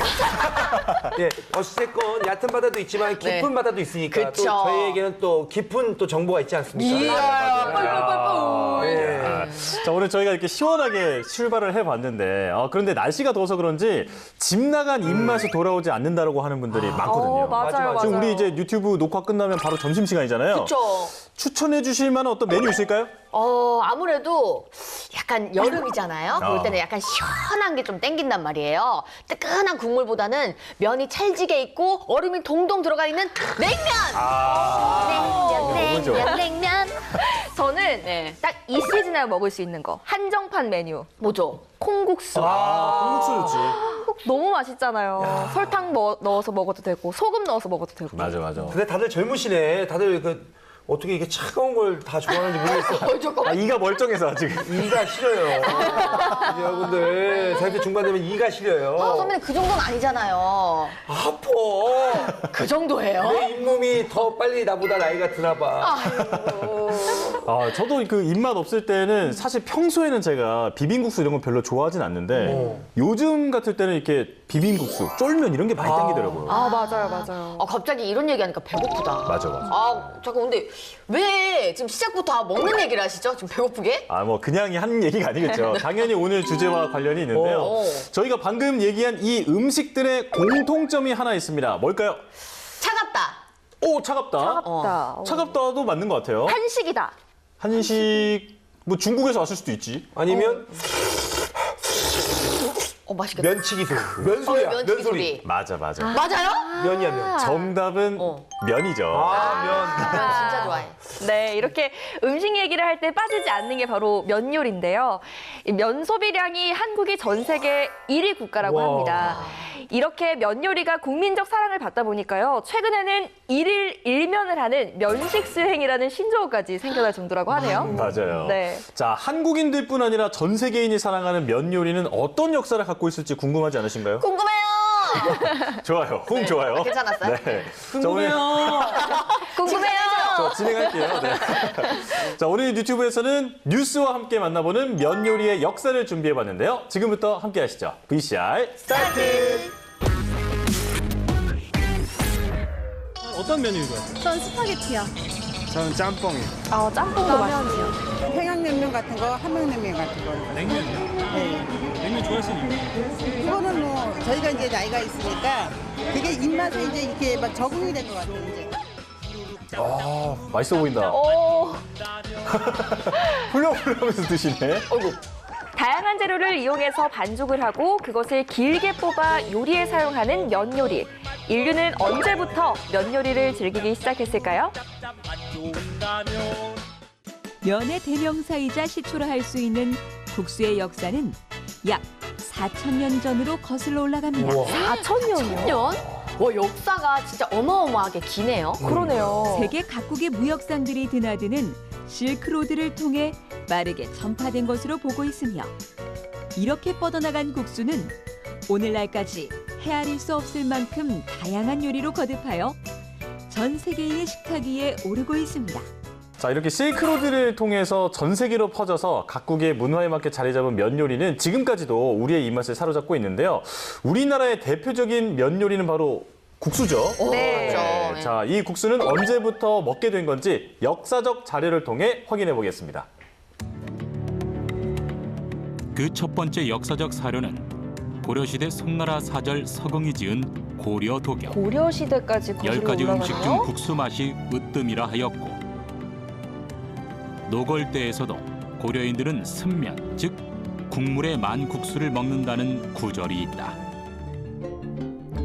예, 어찌됐건 얕은 바다도 있지만 깊은 네. 바다도 있으니까 그쵸. 또 저희에게는 또 깊은 또 정보가 있지 않습니까? 이야, 뻘뻘뻘뻘. 예. 자, 오늘 저희가 이렇게 시원하게 출발을 해봤는데 그런데 날씨가 더워서 그런지 집 나간 입맛이 돌아오지 않는다라고 하는 분들이 많거든요. 맞아요. 지금 우리 이제 유튜브 녹화 끝나면 바로 점심시간이잖아요. 그렇죠. 추천해 주실 만한 어떤 메뉴 있을까요? 아무래도 약간 여름이잖아요. 그럴 어. 때는 약간 시원한 게 좀 땡긴단 말이에요. 뜨끈한 국물보다는 면이 찰지게 있고 얼음이 동동 들어가 있는 냉면! 냉면. 저는 네. 딱 이 시즌에 먹을 수 있는 거. 한정판 메뉴. 뭐죠? 콩국수. 콩국수 좋지. 너무 맛있잖아요. 설탕 넣어서 먹어도 되고 소금 넣어서 먹어도 되고. 맞아. 근데 다들 젊으시네. 다들 어떻게 이게 차가운 걸 다 좋아하는지 모르겠어요. 이가 멀쩡해서 지금. 이가 시려요. 이제 여러분들 40대 중반 되면 이가 시려요. 선배님 그 정도는 아니잖아요. 아파. 그 정도예요? 내 잇몸이 더 빨리 나보다 나이가 드나 봐. 저도 그 입맛 없을 때는 사실 평소에는 제가 비빔국수 이런 거 별로 좋아하진 않는데 요즘 같을 때는 이렇게 비빔국수, 쫄면 이런 게 많이 땡기더라고요. 맞아요. 갑자기 이런 얘기하니까 배고프다. 맞아. 잠깐 근데 왜 지금 시작부터 먹는 얘기를 하시죠? 지금 배고프게? 뭐 그냥 한 얘기가 아니겠죠. 당연히 오늘 주제와 관련이 있는데요. 저희가 방금 얘기한 이 음식들의 공통점이 하나 있습니다. 뭘까요? 차갑다. 오, 차갑다. 차갑다. 차갑다도 맞는 것 같아요. 한식이다. 한식, 뭐 중국에서 왔을 수도 있지. 아니면 맛있겠다. 면치기 소리. 면소리야. 면치기 면소리. 소리. 맞아. 맞아요? 면이야, 면. 정답은 면이죠. 면 진짜 좋아해. 네, 이렇게 음식 얘기를 할 때 빠지지 않는 게 바로 면 요리인데요. 이 면 소비량이 한국이 전 세계 1위 국가라고 와. 합니다. 이렇게 면 요리가 국민적 사랑을 받다 보니까요. 최근에는 일일 일면을 하는 면식 수행이라는 신조어까지 생겨날 정도라고 하네요. 맞아요. 네. 자, 한국인들뿐 아니라 전 세계인이 사랑하는 면 요리는 어떤 역사를 갖고 있을지 궁금하지 않으신가요? 궁금해요. 좋아요. 호응 좋아요. 괜찮았어요? 네. 궁금해요. 궁금해요. 자, 진행할게요. 네. 자, 오늘 유튜브에서는 뉴스와 함께 만나보는 면 요리의 역사를 준비해봤는데요. 지금부터 함께 하시죠. VCR 스타트! 어떤 메뉴 좋아하세요? 전 스파게티요. 저는 짬뽕이요. 짬뽕도 맛있죠. 평양냉면 같은 거, 함흥냉면 같은 거. 냉면이요? 네. 냉면 좋아하시는 이유? 그거는 뭐 저희가 이제 나이가 있으니까 그게 입맛에 이제 이렇게 막 적응이 된 것 같아요. 이제. 맛있어 보인다. 오. 훌렁훌렁하면서 드시네. 다양한 재료를 이용해서 반죽을 하고 그것을 길게 뽑아 요리에 사용하는 면 요리. 인류는 언제부터 면 요리를 즐기기 시작했을까요? 면의 대명사이자 시초라 할 수 있는 국수의 역사는 약 4,000년 전으로 거슬러 올라갑니다. 4,000년이요? 1000년? 와, 역사가 진짜 어마어마하게 기네요. 그러네요. 세계 각국의 무역상들이 드나드는 실크로드를 통해 빠르게 전파된 것으로 보고 있으며 이렇게 뻗어나간 국수는 오늘날까지 헤아릴 수 없을 만큼 다양한 요리로 거듭하여 전 세계인의 식탁 위에 오르고 있습니다. 자, 이렇게 실크로드를 통해서 전 세계로 퍼져서 각국의 문화에 맞게 자리 잡은 면 요리는 지금까지도 우리의 입맛을 사로잡고 있는데요. 우리나라의 대표적인 면 요리는 바로 국수죠. 네. 그렇죠. 자, 이 국수는 언제부터 먹게 된 건지 역사적 자료를 통해 확인해 보겠습니다. 그 첫 번째 역사적 사료는 고려시대 송나라 사절 서경이 지은 고려도경. 고려 시대까지 거슬러 10가지 음식 중 올라가나요? 국수 맛이 으뜸이라 하였고 노골대에서도 고려인들은 승면, 즉 국물에 만 국수를 먹는다는 구절이 있다.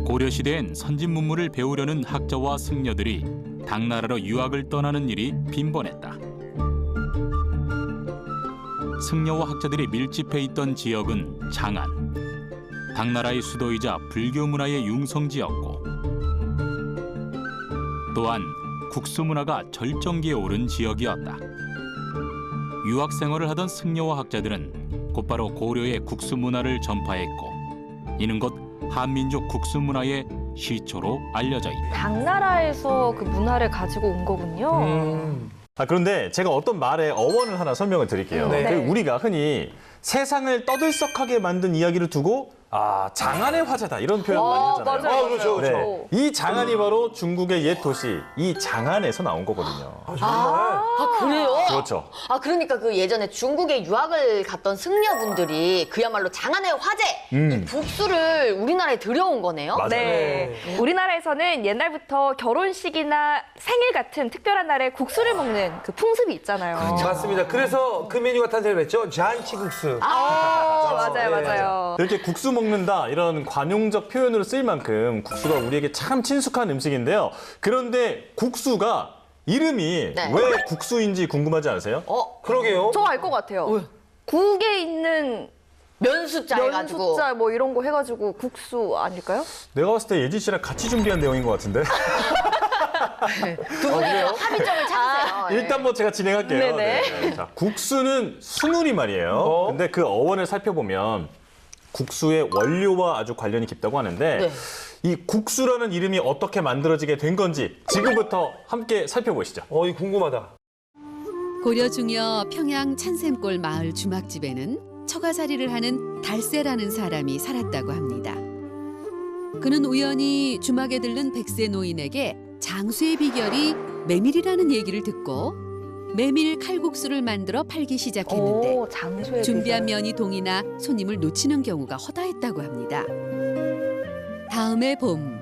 고려시대엔 선진 문물을 배우려는 학자와 승려들이 당나라로 유학을 떠나는 일이 빈번했다. 승려와 학자들이 밀집해 있던 지역은 장안, 당나라의 수도이자 불교 문화의 융성지였고 또한 국수 문화가 절정기에 오른 지역이었다. 유학 생활을 하던 승려와 학자들은 곧바로 고려의 국수 문화를 전파했고 이는 곧 한민족 국수 문화의 시초로 알려져 있다. 당나라에서 그 문화를 가지고 온 거군요. 그런데 제가 어떤 말의 어원을 하나 설명을 드릴게요. 네. 그 우리가 흔히 세상을 떠들썩하게 만든 이야기를 두고 장안의 화제다 이런 표현 많이 하잖아요. 맞아요. 그렇죠, 그렇죠. 이 장안이 바로 중국의 옛 도시 이 장안에서 나온 거거든요. 아, 그래요? 그렇죠. 그러니까 그 예전에 중국에 유학을 갔던 승려분들이 그야말로 장안의 화제, 이 국수를 우리나라에 들여온 거네요? 맞아요. 네. 우리나라에서는 옛날부터 결혼식이나 생일 같은 특별한 날에 국수를 먹는 그 풍습이 있잖아요. 맞습니다. 그래서 그 메뉴가 탄생을 했죠. 잔치국수. 맞아요. 이렇게 국수 먹는다 이런 관용적 표현으로 쓰일 만큼 국수가 우리에게 참 친숙한 음식인데요. 그런데 국수가 이름이 네. 왜 국수인지 궁금하지 않으세요? 그러게요. 저 알 것 같아요. 국에 있는 면 숫자 해가지고. 면 숫자 뭐 이런 거 해가지고 국수 아닐까요? 내가 봤을 때 예진 씨랑 같이 준비한 내용인 것 같은데. 두 분이 합의점을 찾으세요. 일단 뭐 제가 진행할게요. 네네. 네. 자, 국수는 순우리 말이에요. 근데 그 어원을 살펴보면 국수의 원료와 아주 관련이 깊다고 하는데 네. 이 국수라는 이름이 어떻게 만들어지게 된 건지 지금부터 함께 살펴보시죠. 이 궁금하다. 고려 중여 평양 찬샘골 마을 주막집에는 처가살이를 하는 달세라는 사람이 살았다고 합니다. 그는 우연히 주막에 들른 백세 노인에게 장수의 비결이 메밀이라는 얘기를 듣고 메밀 칼국수를 만들어 팔기 시작했는데 장수의 준비한 비결. 면이 동이나 손님을 놓치는 경우가 허다했다고 합니다. 다음해 봄,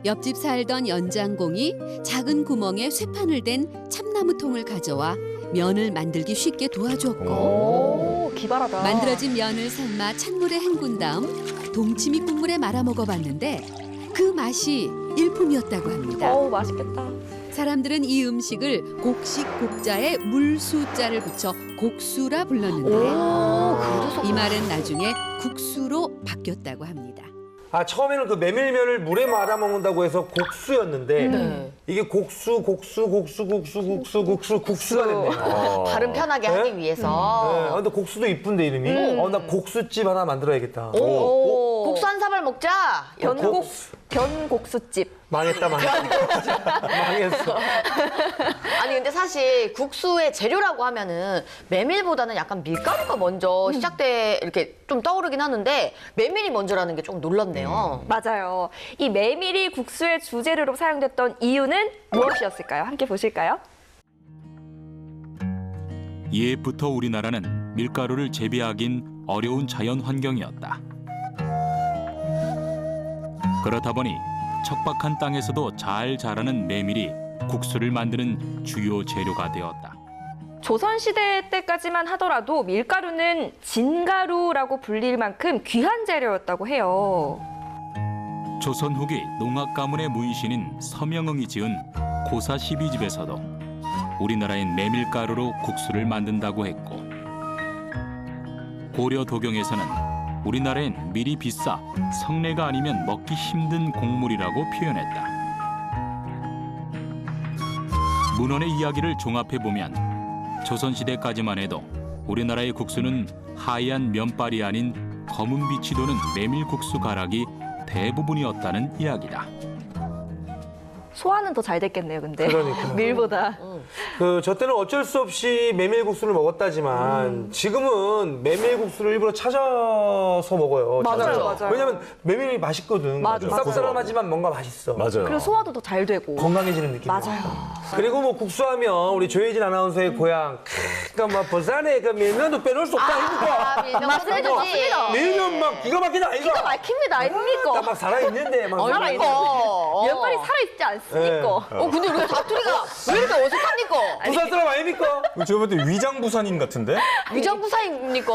옆집 살던 연장공이 작은 구멍에 쇠판을 댄 참나무통을 가져와 면을 만들기 쉽게 도와줬고 오, 기발하다. 만들어진 면을 삶아 찬물에 헹군 다음 동치미 국물에 말아 먹어봤는데 그 맛이 일품이었다고 합니다. 어우, 맛있겠다. 사람들은 이 음식을 곡식 곡자에 물수자를 붙여 곡수라 불렀는데 이 말은 나중에 국수로 바뀌었다고 합니다. 아, 처음에는 그 메밀면을 물에 말아 먹는다고 해서 곡수였는데 이게 국수가 됐네요. 발음 편하게 하기 위해서. 네. 근데 곡수도 이쁜데 이름이. 나 곡수집 하나 만들어야겠다. 곡수 한 사발 먹자. 변곡수집. 망했다. 망했어. 아니 근데 사실 국수의 재료라고 하면은 메밀보다는 약간 밀가루가 먼저 시작돼 이렇게 좀 떠오르긴 하는데 메밀이 먼저라는 게 좀 놀랍네요. 맞아요. 이 메밀이 국수의 주재료로 사용됐던 이유는 무엇이었을까요? 함께 보실까요? 예부터 우리나라는 밀가루를 재배하긴 어려운 자연 환경이었다. 그렇다 보니 척박한 땅에서도 잘 자라는 메밀이 국수를 만드는 주요 재료가 되었다. 조선시대 때까지만 하더라도 밀가루는 진가루라고 불릴 만큼 귀한 재료였다고 해요. 조선 후기 농악 가문의 문신인 서명응이 지은 고사 12집에서도 우리나라엔 메밀가루로 국수를 만든다고 했고 고려 도경에서는 우리나라엔 밀이 비싸 성례가 아니면 먹기 힘든 곡물이라고 표현했다. 문헌의 이야기를 종합해보면 조선시대까지만 해도 우리나라의 국수는 하얀 면발이 아닌 검은 빛이 도는 메밀국수 가락이 대부분이었다는 이야기다. 소화는 더 잘 됐겠네요, 근데. 그러니까. 밀보다. 저 때는 어쩔 수 없이 메밀국수를 먹었다지만 지금은 메밀국수를 일부러 찾아서 먹어요. 맞아요. 왜냐면 메밀이 맛있거든. 맞아. 쌉싸름하지만 뭔가 맛있어. 그리고 소화도 더 잘 되고. 건강해지는 느낌. 맞아요. 그리고 뭐 국수하면 우리 조혜진 아나운서의 고향, 그러니까 뭐 부산에 그 밀면도 빼놓을 수 없다 아닙니까? 밀면 맞습니다, 맞습니다. 밀면 막 기가 막히다 아이가? 기가 막힙니다, 아닙니까? 막 살아있는데 막. 살아있는데. 면발이 살아있지 않습니까? 근데 우리 사투리가 왜 이렇게 어색합니까? 부산 사람 아닙니까? 제가 볼 때 위장부산인 같은데? 위장부사입니까?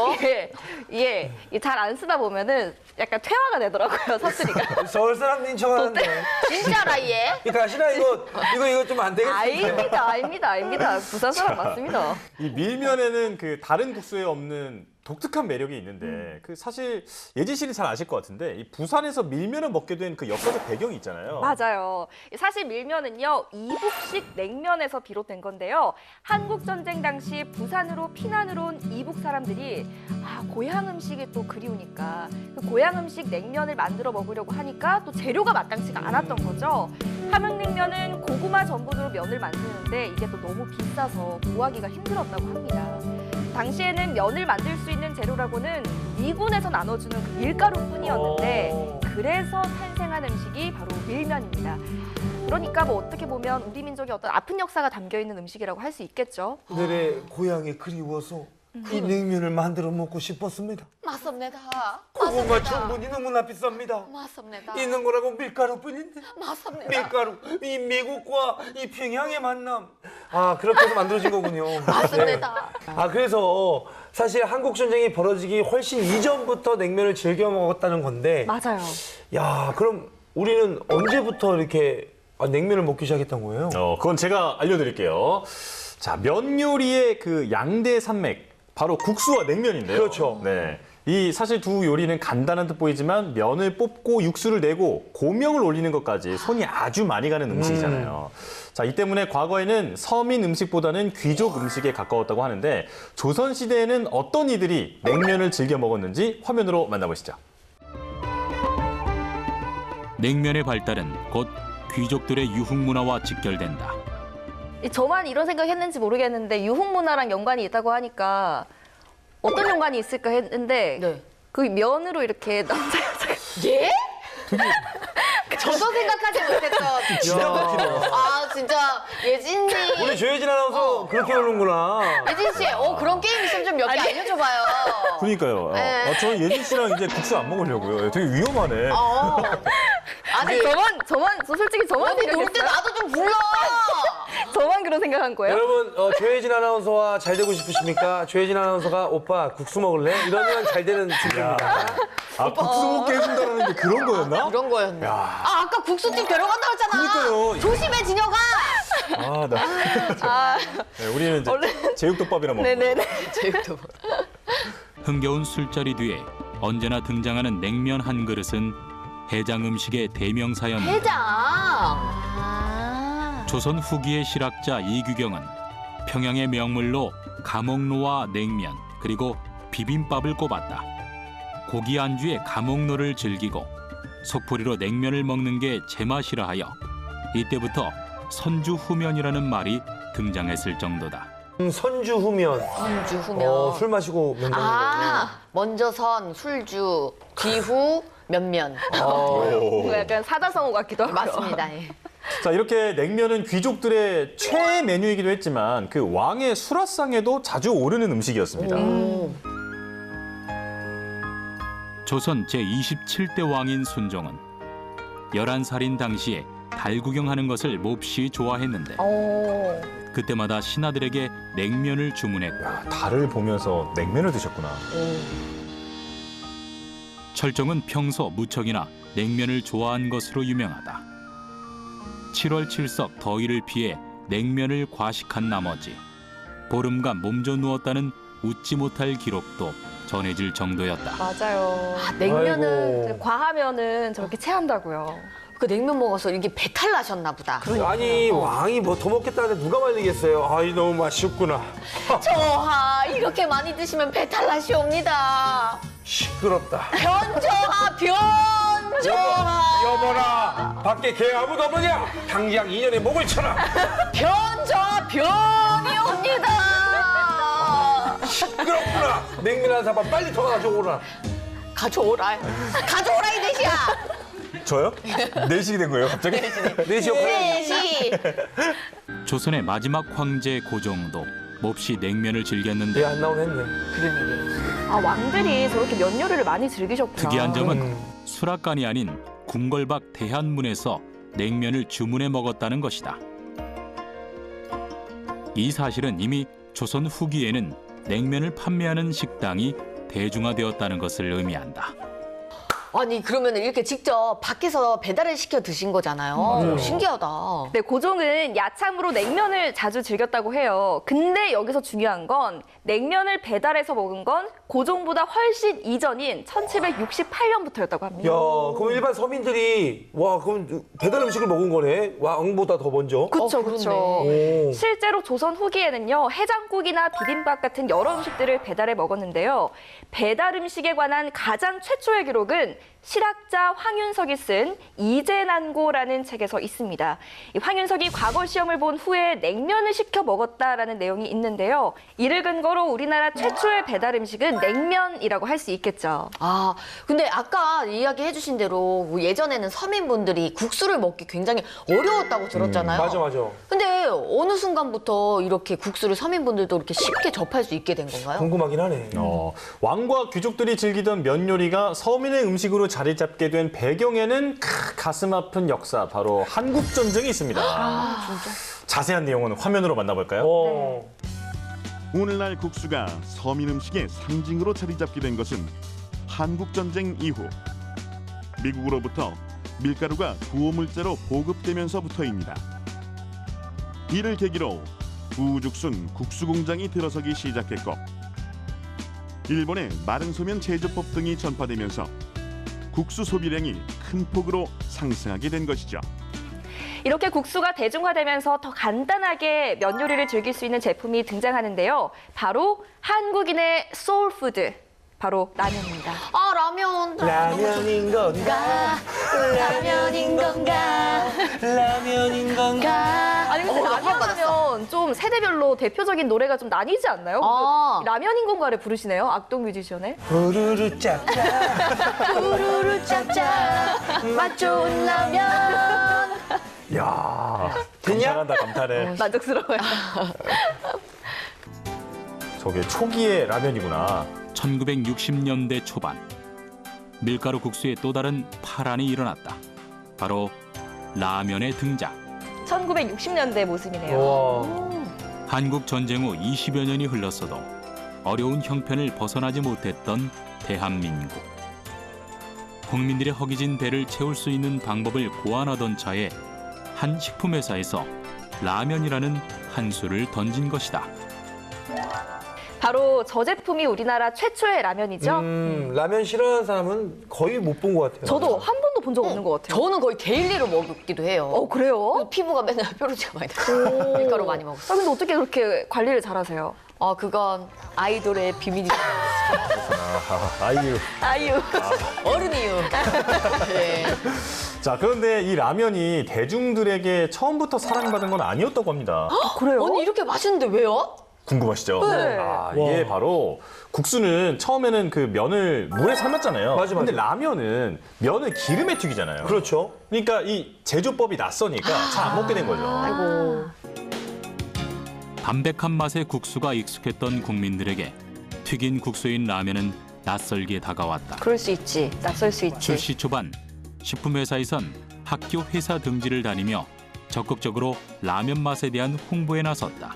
예, 잘 안 쓰다 보면은 약간 퇴화가 되더라고요, 사투리가. 서울 사람들인 척하는데. 진짜라 얘? 이 가시나 이거 좀 안 되겠습니까? 아닙니다. 부산 사람 맞습니다. 이 밀면에는 그 다른 국수에 없는 독특한 매력이 있는데 그 사실 예진 씨는 잘 아실 것 같은데 이 부산에서 밀면을 먹게 된 그 역사적 배경이 있잖아요. 맞아요. 사실 밀면은요, 이북식 냉면에서 비롯된 건데요. 한국전쟁 당시 부산으로 피난으로 온 이북 사람들이 고향 음식이 또 그리우니까 그 고향 음식 냉면을 만들어 먹으려고 하니까 또 재료가 마땅치가 않았던 거죠. 함흥냉면은 고구마 전분으로 면을 만드는데 이게 또 너무 비싸서 구하기가 힘들었다고 합니다. 당시에는 면을 만들 수 있는 재료라고는 미군에서 나눠주는 그 밀가루뿐이었는데 그래서 탄생한 음식이 바로 밀면입니다. 그러니까 뭐 어떻게 보면 우리 민족의 어떤 아픈 역사가 담겨있는 음식이라고 할 수 있겠죠. 그들의 고향이 그리워서 이 냉면을 만들어 먹고 싶었습니다. 맞습니다. 고구마 전분이 너무나 비쌉니다. 맞습니다. 있는 거라고 밀가루뿐인데. 맞습니다. 밀가루, 이 미국과 이 평양의 만남. 그렇게 해서 만들어진 거군요. 맞습니다. 그래서 사실 한국 전쟁이 벌어지기 훨씬 이전부터 냉면을 즐겨 먹었다는 건데. 맞아요. 야, 그럼 우리는 언제부터 이렇게 냉면을 먹기 시작했던 거예요? 그건 제가 알려드릴게요. 자, 면 요리의 그 양대 산맥, 바로 국수와 냉면인데요. 그렇죠. 네. 이 사실 두 요리는 간단한 듯 보이지만 면을 뽑고 육수를 내고 고명을 올리는 것까지 손이 아주 많이 가는 음식이잖아요. 자, 이 때문에 과거에는 서민 음식보다는 귀족 음식에 가까웠다고 하는데 조선시대에는 어떤 이들이 냉면을 즐겨 먹었는지 화면으로 만나보시죠. 냉면의 발달은 곧 귀족들의 유흥 문화와 직결된다. 저만 이런 생각했는지 모르겠는데 유흥 문화랑 연관이 있다고 하니까 어떤 연관이 있을까 했는데 그 면으로 이렇게 남자 여자가 예? 저도 생각하지 못했던. 기가 막히네요. 진짜 예진님. 우리 조혜진 아나운서 그렇게 오는구나. 예진 씨, 그런 게임 있으면 좀 몇 개 알려줘봐요. 그러니까요. 네. 저는 예진 씨랑 이제 국수 안 먹으려고요. 되게 위험하네. 아니, 저만 솔직히 저만 어디 놀 때 생각했어요. 나도 좀 불러. 저만 그런 생각한 거예요? 여러분, 조혜진 아나운서와 잘 되고 싶으십니까? 조혜진 아나운서가 오빠 국수 먹을래? 이러면 잘 되는 친구입니다. 국수 먹게 해준다는 게 그런 거였나? 그런 거였네. 아까 국수집 데려간다 했잖아. 그러니까요. 조심해, 진혁아. 네, 우리는 이제 제육덮밥이랑 먹는 네네네. 제육덮밥. 흥겨운 술자리 뒤에 언제나 등장하는 냉면 한 그릇은 해장 음식의 대명사였는데 해장. 조선 후기의 실학자 이규경은 평양의 명물로 감옥로와 냉면 그리고 비빔밥을 꼽았다. 고기 안주에 감옥로를 즐기고 속풀이로 냉면을 먹는 게 제맛이라 하여 이때부터 선주후면이라는 말이 등장했을 정도다. 선주후면. 선주후면. 술 마시고 면 먹는 거. 먼저 선, 술주, 뒤후, 면면. 뭔가 약간 사자성어 같기도 하고요. 맞습니다. 예. 자, 이렇게 냉면은 귀족들의 최애 메뉴이기도 했지만 그 왕의 수라상에도 자주 오르는 음식이었습니다. 조선 제27대 왕인 순종은 11살인 당시에 달 구경하는 것을 몹시 좋아했는데 그때마다 신하들에게 냉면을 주문했고 달을 보면서 냉면을 드셨구나. 철종은 평소 무척이나 냉면을 좋아한 것으로 유명하다. 7월 7석 더위를 피해 냉면을 과식한 나머지 보름간 몸져 누웠다는 웃지 못할 기록도 전해질 정도였다. 맞아요. 냉면은 아이고. 과하면은 저렇게 체한다고요. 그 냉면 먹어서 이게 배탈 나셨나 보다. 아니, 왕이 뭐 더 먹겠다는데 누가 말리겠어요? 아이, 너무 맛있구나. 저하, 이렇게 많이 드시면 배탈 나시옵니다. 시끄럽다. 변조하, 변조하. 여보라, 밖에 개 아무도 없느냐? 당장 2년의 목을 쳐라. 변조하, 변이옵니다. 시끄럽구나. 냉면 한 사발 빨리 더 가져오라. 가져오라. 가져오라, 이 넷이야. 저요? 내식이 된 거예요, 갑자기? 넷이. 조선의 마지막 황제 고종도 몹시 냉면을 즐겼는데 얘 안 나온 했네. 아, 왕들이 저렇게 면 요리를 많이 즐기셨구나. 특이한 점은 수락관이 아닌 궁궐밖 대한문에서 냉면을 주문해 먹었다는 것이다. 이 사실은 이미 조선 후기에는 냉면을 판매하는 식당이 대중화되었다는 것을 의미한다. 아니, 그러면 이렇게 직접 밖에서 배달을 시켜 드신 거잖아요. 신기하다. 네, 고종은 야참으로 냉면을 자주 즐겼다고 해요. 근데 여기서 중요한 건 냉면을 배달해서 먹은 건 고종보다 훨씬 이전인 1768년부터였다고 합니다. 야, 그럼 일반 서민들이 와, 그럼 배달 음식을 먹은 거네. 왕보다 더 먼저. 그렇죠, 그렇죠. 오. 실제로 조선 후기에는요, 해장국이나 비빔밥 같은 여러 음식들을 배달해 먹었는데요. 배달 음식에 관한 가장 최초의 기록은 실학자 황윤석이 쓴 이재난고라는 책에서 있습니다. 이 황윤석이 과거 시험을 본 후에 냉면을 시켜 먹었다라는 내용이 있는데요. 이를 근거로 우리나라 최초의 배달 음식은 냉면이라고 할 수 있겠죠. 아, 근데 아까 이야기해 주신 대로 예전에는 서민분들이 국수를 먹기 굉장히 어려웠다고 들었잖아요. 맞아. 근데 어느 순간부터 이렇게 국수를 서민분들도 이렇게 쉽게 접할 수 있게 된 건가요? 궁금하긴 하네. 왕과 귀족들이 즐기던 면 요리가 서민의 음식으로 자리 잡게 된 배경에는 가슴 아픈 역사, 바로 한국전쟁이 있습니다. 진짜? 자세한 내용은 화면으로 만나볼까요? 오늘날 국수가 서민 음식의 상징으로 자리 잡게 된 것은 한국전쟁 이후 미국으로부터 밀가루가 구호물자로 보급되면서부터입니다. 이를 계기로 우죽순 국수공장이 들어서기 시작했고 일본의 마른 소면 제조법 등이 전파되면서 국수 소비량이 큰 폭으로 상승하게 된 것이죠. 이렇게 국수가 대중화되면서 더 간단하게 면 요리를 즐길 수 있는 제품이 등장하는데요. 바로 한국인의 소울푸드, 바로 라면입니다. 아, 라면. 라면인 건가? 라면인 건가? 라면인 건가? 아니 근데 라면 하면 좀 세대별로 대표적인 노래가 좀 나뉘지 않나요? 라면인 건가를 부르시네요, 악동 뮤지션의. 후루루 짭짭 후루루 짭짭 맛 좋은 라면 야, 됐냐? 감탄한다, 감탄해. 만족스러워요. 저게 초기의 라면이구나. 1960년대 초반 밀가루 국수에 또 다른 파란이 일어났다. 바로 라면의 등장. 1960년대 모습이네요. 한국 전쟁 후 20여 년이 흘렀어도 어려운 형편을 벗어나지 못했던 대한민국. 국민들의 허기진 배를 채울 수 있는 방법을 고안하던 차에 한 식품회사에서 라면이라는 한 수를 던진 것이다. 바로 저 제품이 우리나라 최초의 라면이죠. 라면 싫어하는 사람은 거의 못 본 것 같아요. 저도 한 번도 본 적 없는 것 같아요. 저는 거의 데일리로 먹기도 해요. 그래요? 피부가 맨날 뾰루지가 많이 나요. 밀가루 많이 먹었어요. 근데 어떻게 그렇게 관리를 잘하세요? 그건 아이돌의 비밀이다. 아이유. 아이유. 어른이유. 네. 자, 그런데 이 라면이 대중들에게 처음부터 사랑받은 건 아니었다고 합니다. 그래요? 아니 이렇게 맛있는데 왜요? 궁금하시죠? 네. 이게 바로 국수는 처음에는 그 면을 물에 삶았잖아요. 맞아. 근데 라면은 면을 기름에 튀기잖아요. 그렇죠. 그러니까 이 제조법이 낯서니까 잘 안 먹게 된 거죠. 아이고. 담백한 맛의 국수가 익숙했던 국민들에게 튀긴 국수인 라면은 낯설게 다가왔다. 그럴 수 있지. 낯설 수 있지. 출시 초반 식품회사에선 학교 회사 등지를 다니며 적극적으로 라면 맛에 대한 홍보에 나섰다.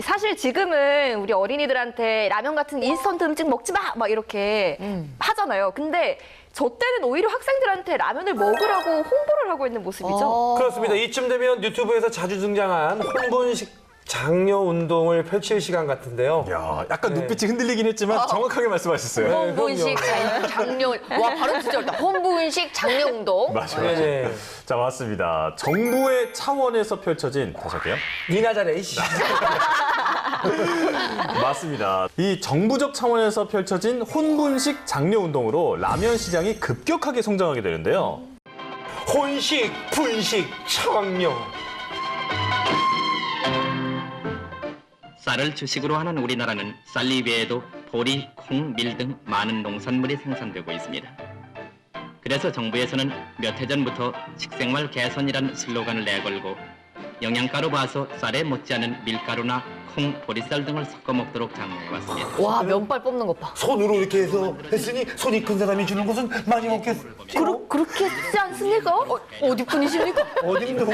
사실 지금은 우리 어린이들한테 라면 같은 인스턴트 음식 먹지 마! 막 이렇게 하잖아요. 근데 저 때는 오히려 학생들한테 라면을 먹으라고 홍보를 하고 있는 모습이죠. 그렇습니다. 이쯤 되면 유튜브에서 자주 등장한 혼분식 장려 운동을 펼칠 시간 같은데요. 야, 약간 눈빛이 흔들리긴 했지만 정확하게 말씀하셨어요. 혼분식 장려. 와, 발음 진짜 어렵다. 혼분식 장려 운동. 맞아요. 네네. 자, 맞습니다. 정부의 차원에서 펼쳐진, 다시 할게요. 니나 잘해, 이씨. 맞습니다. 이 정부적 차원에서 펼쳐진 혼분식 장려 운동으로 라면 시장이 급격하게 성장하게 되는데요. 혼식, 분식, 장려. 쌀을 주식으로 하는 우리나라는 쌀리 외에도 보리, 콩, 밀 등 많은 농산물이 생산되고 있습니다. 그래서 정부에서는 몇 해 전부터 식생활 개선이란 슬로건을 내걸고 영양가로 봐서 쌀에 못지않은 밀가루나 콩, 보리쌀 등을 섞어 먹도록 장려해왔습니다. 와, 면발 뽑는 것 봐. 손으로 이렇게 해서 했으니 손이 큰 사람이 주는 것은 많이 먹겠지. 그렇게 쓰지 않습니까? 어디 분이십니까? 어딘데?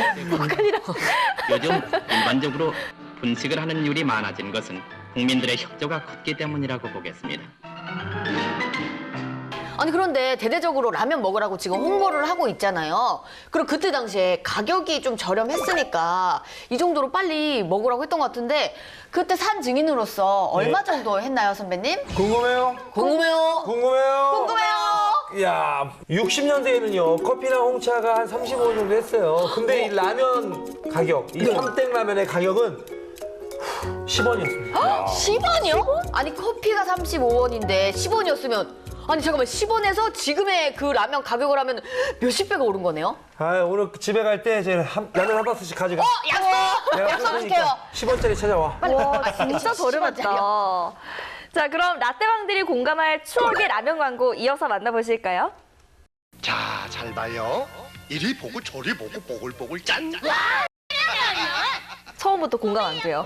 요즘 일반적으로 분식을 하는 율이 많아진 것은 국민들의 협조가 컸기 때문이라고 보겠습니다. 아니 그런데 대대적으로 라면 먹으라고 지금 홍보를 하고 있잖아요. 그럼 그때 당시에 가격이 좀 저렴했으니까 이 정도로 빨리 먹으라고 했던 것 같은데 그때 산 증인으로서 얼마 정도 했나요, 선배님? 궁금해요? 궁금해요. 궁금해요? 궁금해요. 야, 60년대에는요 커피나 홍차가 한 35원 정도 했어요. 근데 이 라면 가격, 이 삼땡 라면의 가격은 10원이었습니다. 10원이요? 아니 커피가 35원인데 10원이었으면 아니 잠깐만 10원에서 지금의 그 라면 가격을 하면 몇십 배가 오른 거네요? 아, 오늘 집에 갈 때 라면 한 박스씩 가져가. 약속! 약속할게요. 10원짜리 찾아와. 와, 진짜 저렴했다. 자, 그럼 라떼왕들이 공감할 추억의 라면 광고 이어서 만나보실까요? 자, 잘 봐요. 이리 보고 저리 보고 보글보글 짠. 처음부터 공감 안 돼요.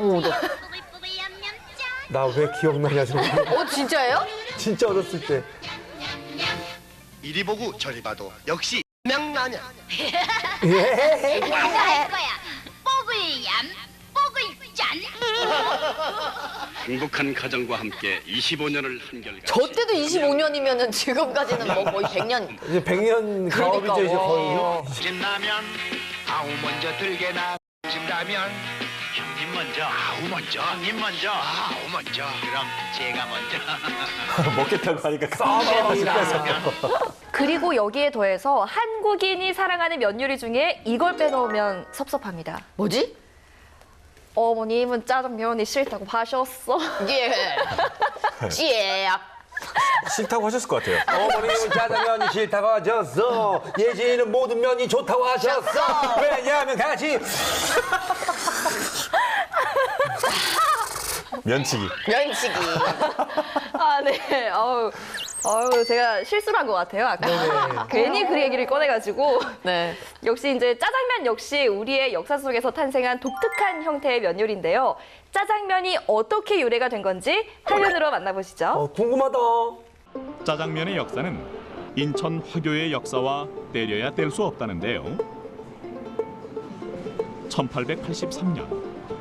나 왜 기억나냐 지금. 진짜예요? 진짜 어렸을 때. 이리 보고 저리 봐도 역시 명라면. 예. 내가 할 거야. 뽀글얌, 뽀글짠. 행복한 가정과 함께 25년을 한결같이. 저 때도 25년이면은 지금까지는 뭐 거의 100년. 이제 100년 가업이죠 이제 거의. 신라면 아우 먼저 들게나 신라면 형님 먼저 아우 먼저 형님 먼저 아우 먼저 그럼 제가 먼저 먹겠다고 하니까 깜짝 놀라서. 그리고 여기에 더해서 한국인이 사랑하는 면 요리 중에 이걸 빼놓으면 섭섭합니다. 뭐지? 어머님은 짜장면이 싫다고 하셨어. 예. 예. 싫다고 하셨을 것 같아요. 어머님은 짜장면이 싫다고 하셨어. 예진이는 모든 면이 좋다고 하셨어. 왜냐하면 같이 면치기. 면치기. 아, 네. 제가 실수를 한 것 같아요. 아까 괜히 그 얘기를 꺼내가지고. 네. 역시 이제 짜장면 역시 우리의 역사 속에서 탄생한 독특한 형태의 면 요리인데요. 짜장면이 어떻게 유래가 된 건지 한면으로 만나보시죠. 궁금하다. 짜장면의 역사는 인천 화교의 역사와 떼려야 뗄 수 없다는데요. 1883년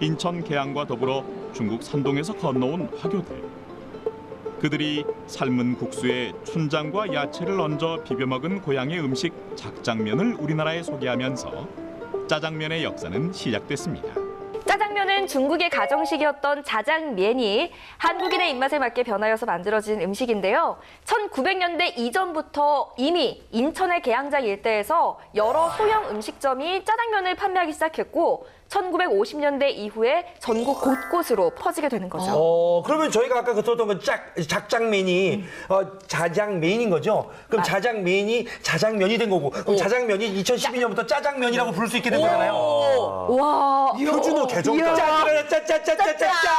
인천 계양과 더불어 중국 산동에서 건너온 화교들. 그들이 삶은 국수에 춘장과 야채를 얹어 비벼 먹은 고향의 음식 작장면을 우리나라에 소개하면서 짜장면의 역사는 시작됐습니다. 짜장면은 중국의 가정식이었던 자장면이 한국인의 입맛에 맞게 변하여서 만들어진 음식인데요. 1900년대 이전부터 이미 인천의 계양장 일대에서 여러 소형 음식점이 짜장면을 판매하기 시작했고 1950년대 이후에 전국 곳곳으로 퍼지게 되는 거죠. 그러면 저희가 아까 들었던 건 작장면이 자장면인 거죠? 그럼 자장면이 자장면이 된 거고 그럼 자장면이 2012년부터 짜장면이라고 부를 수 있게 된 거잖아요. 와, 표준어 개정다. 짜짜짜짜짜짜짜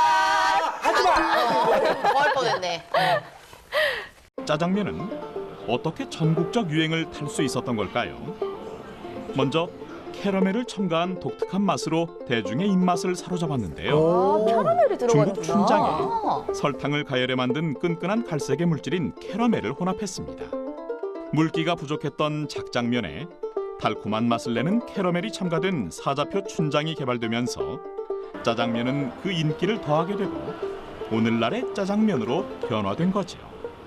하지 마. 뭐할 뻔했네. 짜장면은 어떻게 전국적 유행을 탈 수 있었던 걸까요? 먼저 캐러멜을 첨가한 독특한 맛으로 대중의 입맛을 사로잡았는데요. 캐러멜이 중국 들어가는구나. 춘장에 설탕을 가열해 만든 끈끈한 갈색의 물질인 캐러멜을 혼합했습니다. 물기가 부족했던 작장면에 달콤한 맛을 내는 캐러멜이 첨가된 사자표 춘장이 개발되면서 짜장면은 그 인기를 더하게 되고 오늘날의 짜장면으로 변화된 거죠.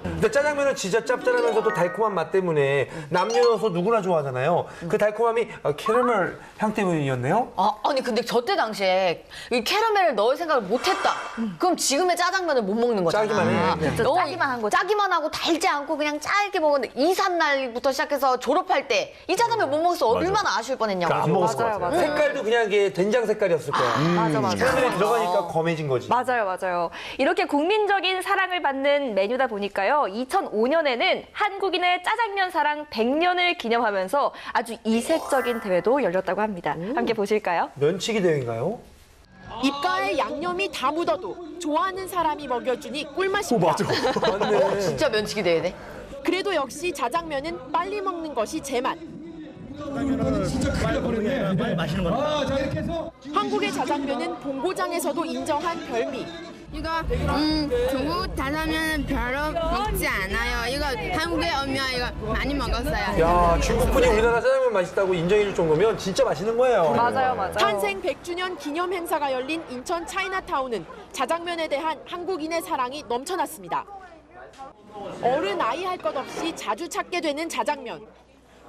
근데 짜장면은 진짜 짭짤하면서도 달콤한 맛 때문에 남녀노소 누구나 좋아하잖아요. 그 달콤함이 캐러멜 향 때문이었네요? 아니 근데 저때 당시에 이 캐러멜을 넣을 생각을 못했다. 그럼 지금의 짜장면을 못 먹는 거잖아. 짜기만 해. 진짜 짜기만 한 거지. 짜기만 하고 달지 않고 그냥 짧게 먹었는데 2, 3날부터 시작해서 졸업할 때 이 짜장면 못 먹어서 얼마나 아쉬울 뻔했냐고. 안 먹었을 것 같아요. 색깔도 그냥 이게 된장 색깔이었을 거야. 맞아. 캐러멜이 들어가니까 검해진 거지. 맞아요. 이렇게 국민적인 사랑을 받는 메뉴다 보니까요. 2005년에는 한국인의 짜장면 사랑 100년을 기념하면서 아주 이색적인 대회도 열렸다고 합니다. 함께 보실까요? 면치기 대회인가요? 입가에 양념이 다 묻어도 좋아하는 사람이 먹여주니 꿀맛입니다. 맞네. 진짜 면치기 대회네. 그래도 역시 자장면은 빨리 먹는 것이 제맛. 한국의 자장면은 본고장에서도 인정한 별미. 이거 중국 짜장면은 별로 먹지 않아요. 이거 한국에 오면 이거 많이 먹었어요. 야, 중국분이 우리나라 짜장면 맛있다고 인정해줄 정도면 진짜 맛있는 거예요. 맞아요. 탄생 100주년 기념 행사가 열린 인천 차이나타운은 자장면에 대한 한국인의 사랑이 넘쳐났습니다. 어른 아이 할 것 없이 자주 찾게 되는 자장면.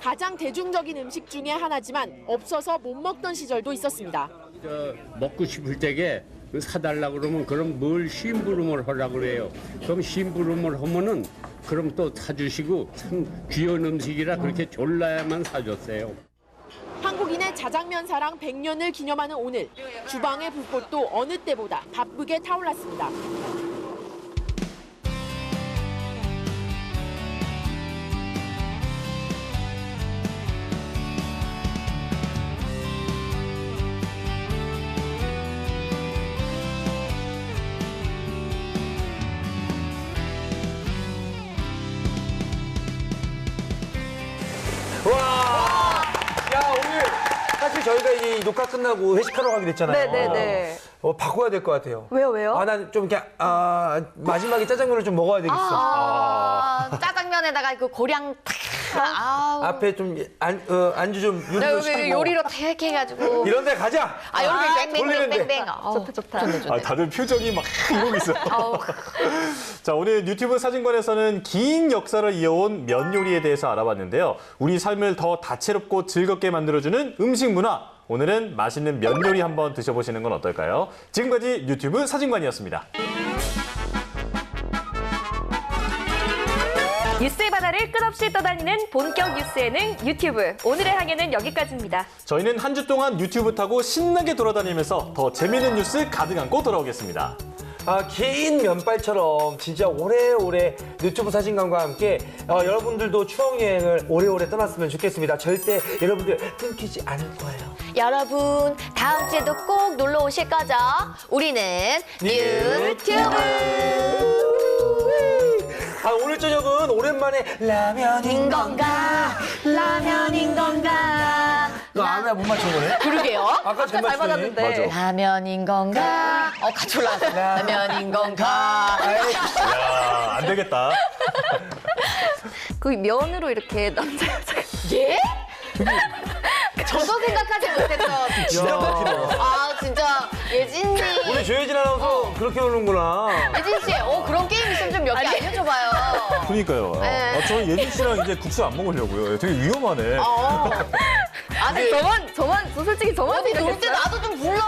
가장 대중적인 음식 중에 하나지만 없어서 못 먹던 시절도 있었습니다. 먹고 싶을 때게 사달라고 그러면 그럼 뭘 심부름을 하라고 그래요. 그럼 심부름을 하면은 그럼 또 사주시고 참 귀한 음식이라 그렇게 졸라야만 사줬어요. 한국인의 자장면 사랑 100년을 기념하는 오늘 주방의 불꽃도 어느 때보다 바쁘게 타올랐습니다. 와! 야, 오늘 사실 저희가 이 녹화 끝나고 회식하러 가기로 했잖아요. 네네네. 바꿔야 될 것 같아요. 왜요? 난 좀 이렇게 마지막에 짜장면을 좀 먹어야 되겠어. 짜장면에다가 그 고량 탁. 앞에 좀 안주 좀 요리로 시키고. 요리로 탁 해가지고. 이런 데 가자. 여기 뱅뱅뱅뱅. 좋다. 다들 표정이 막 이러고 있어요. 자, 오늘 유튜브 사진관에서는 긴 역사를 이어온 면 요리에 대해서 알아봤는데요. 우리 삶을 더 다채롭고 즐겁게 만들어주는 음식 문화. 오늘은 맛있는 면 요리 한번 드셔보시는 건 어떨까요? 지금까지 유튜브 사진관이었습니다. 뉴스의 바다를 끝없이 떠다니는 본격 뉴스 예능 유튜브. 오늘의 항해는 여기까지입니다. 저희는 한 주 동안 유튜브 타고 신나게 돌아다니면서 더 재미있는 뉴스 가득 안고 돌아오겠습니다. 긴 면발처럼 진짜 오래오래 유튜브 사진관과 함께 여러분들도 추억여행을 오래오래 떠났으면 좋겠습니다. 절대 여러분들 끊기지 않을 거예요. 여러분 다음 주에도 꼭 놀러 오실 거죠? 우리는 유튜브. 오늘 저녁은 오랜만에 라면인 건가? 라면인 건가? 너 아무나 못 맞춘 거네? 그러게요. 아까 잘 잘 맞추더니. 맞았는데. 맞아. 라면인 건가? 같이 올라갔어. 라면인 건가? 야, 안 되겠다. 그 면으로 이렇게 남자 여자가 예? 저도 생각하지 못했던. 기가 막히네. 아 진짜 예진님. 우리 조혜진 아나운서 그렇게 노는구나. 예진 씨, 그런 게임 있으면 좀 몇 개 알려줘봐요. 그러니까요. 네. 저는 예진 씨랑 이제 국수 안 먹으려고요. 되게 위험하네. 아니 저만 솔직히 저만 어디 놀 때 나도 좀 불러.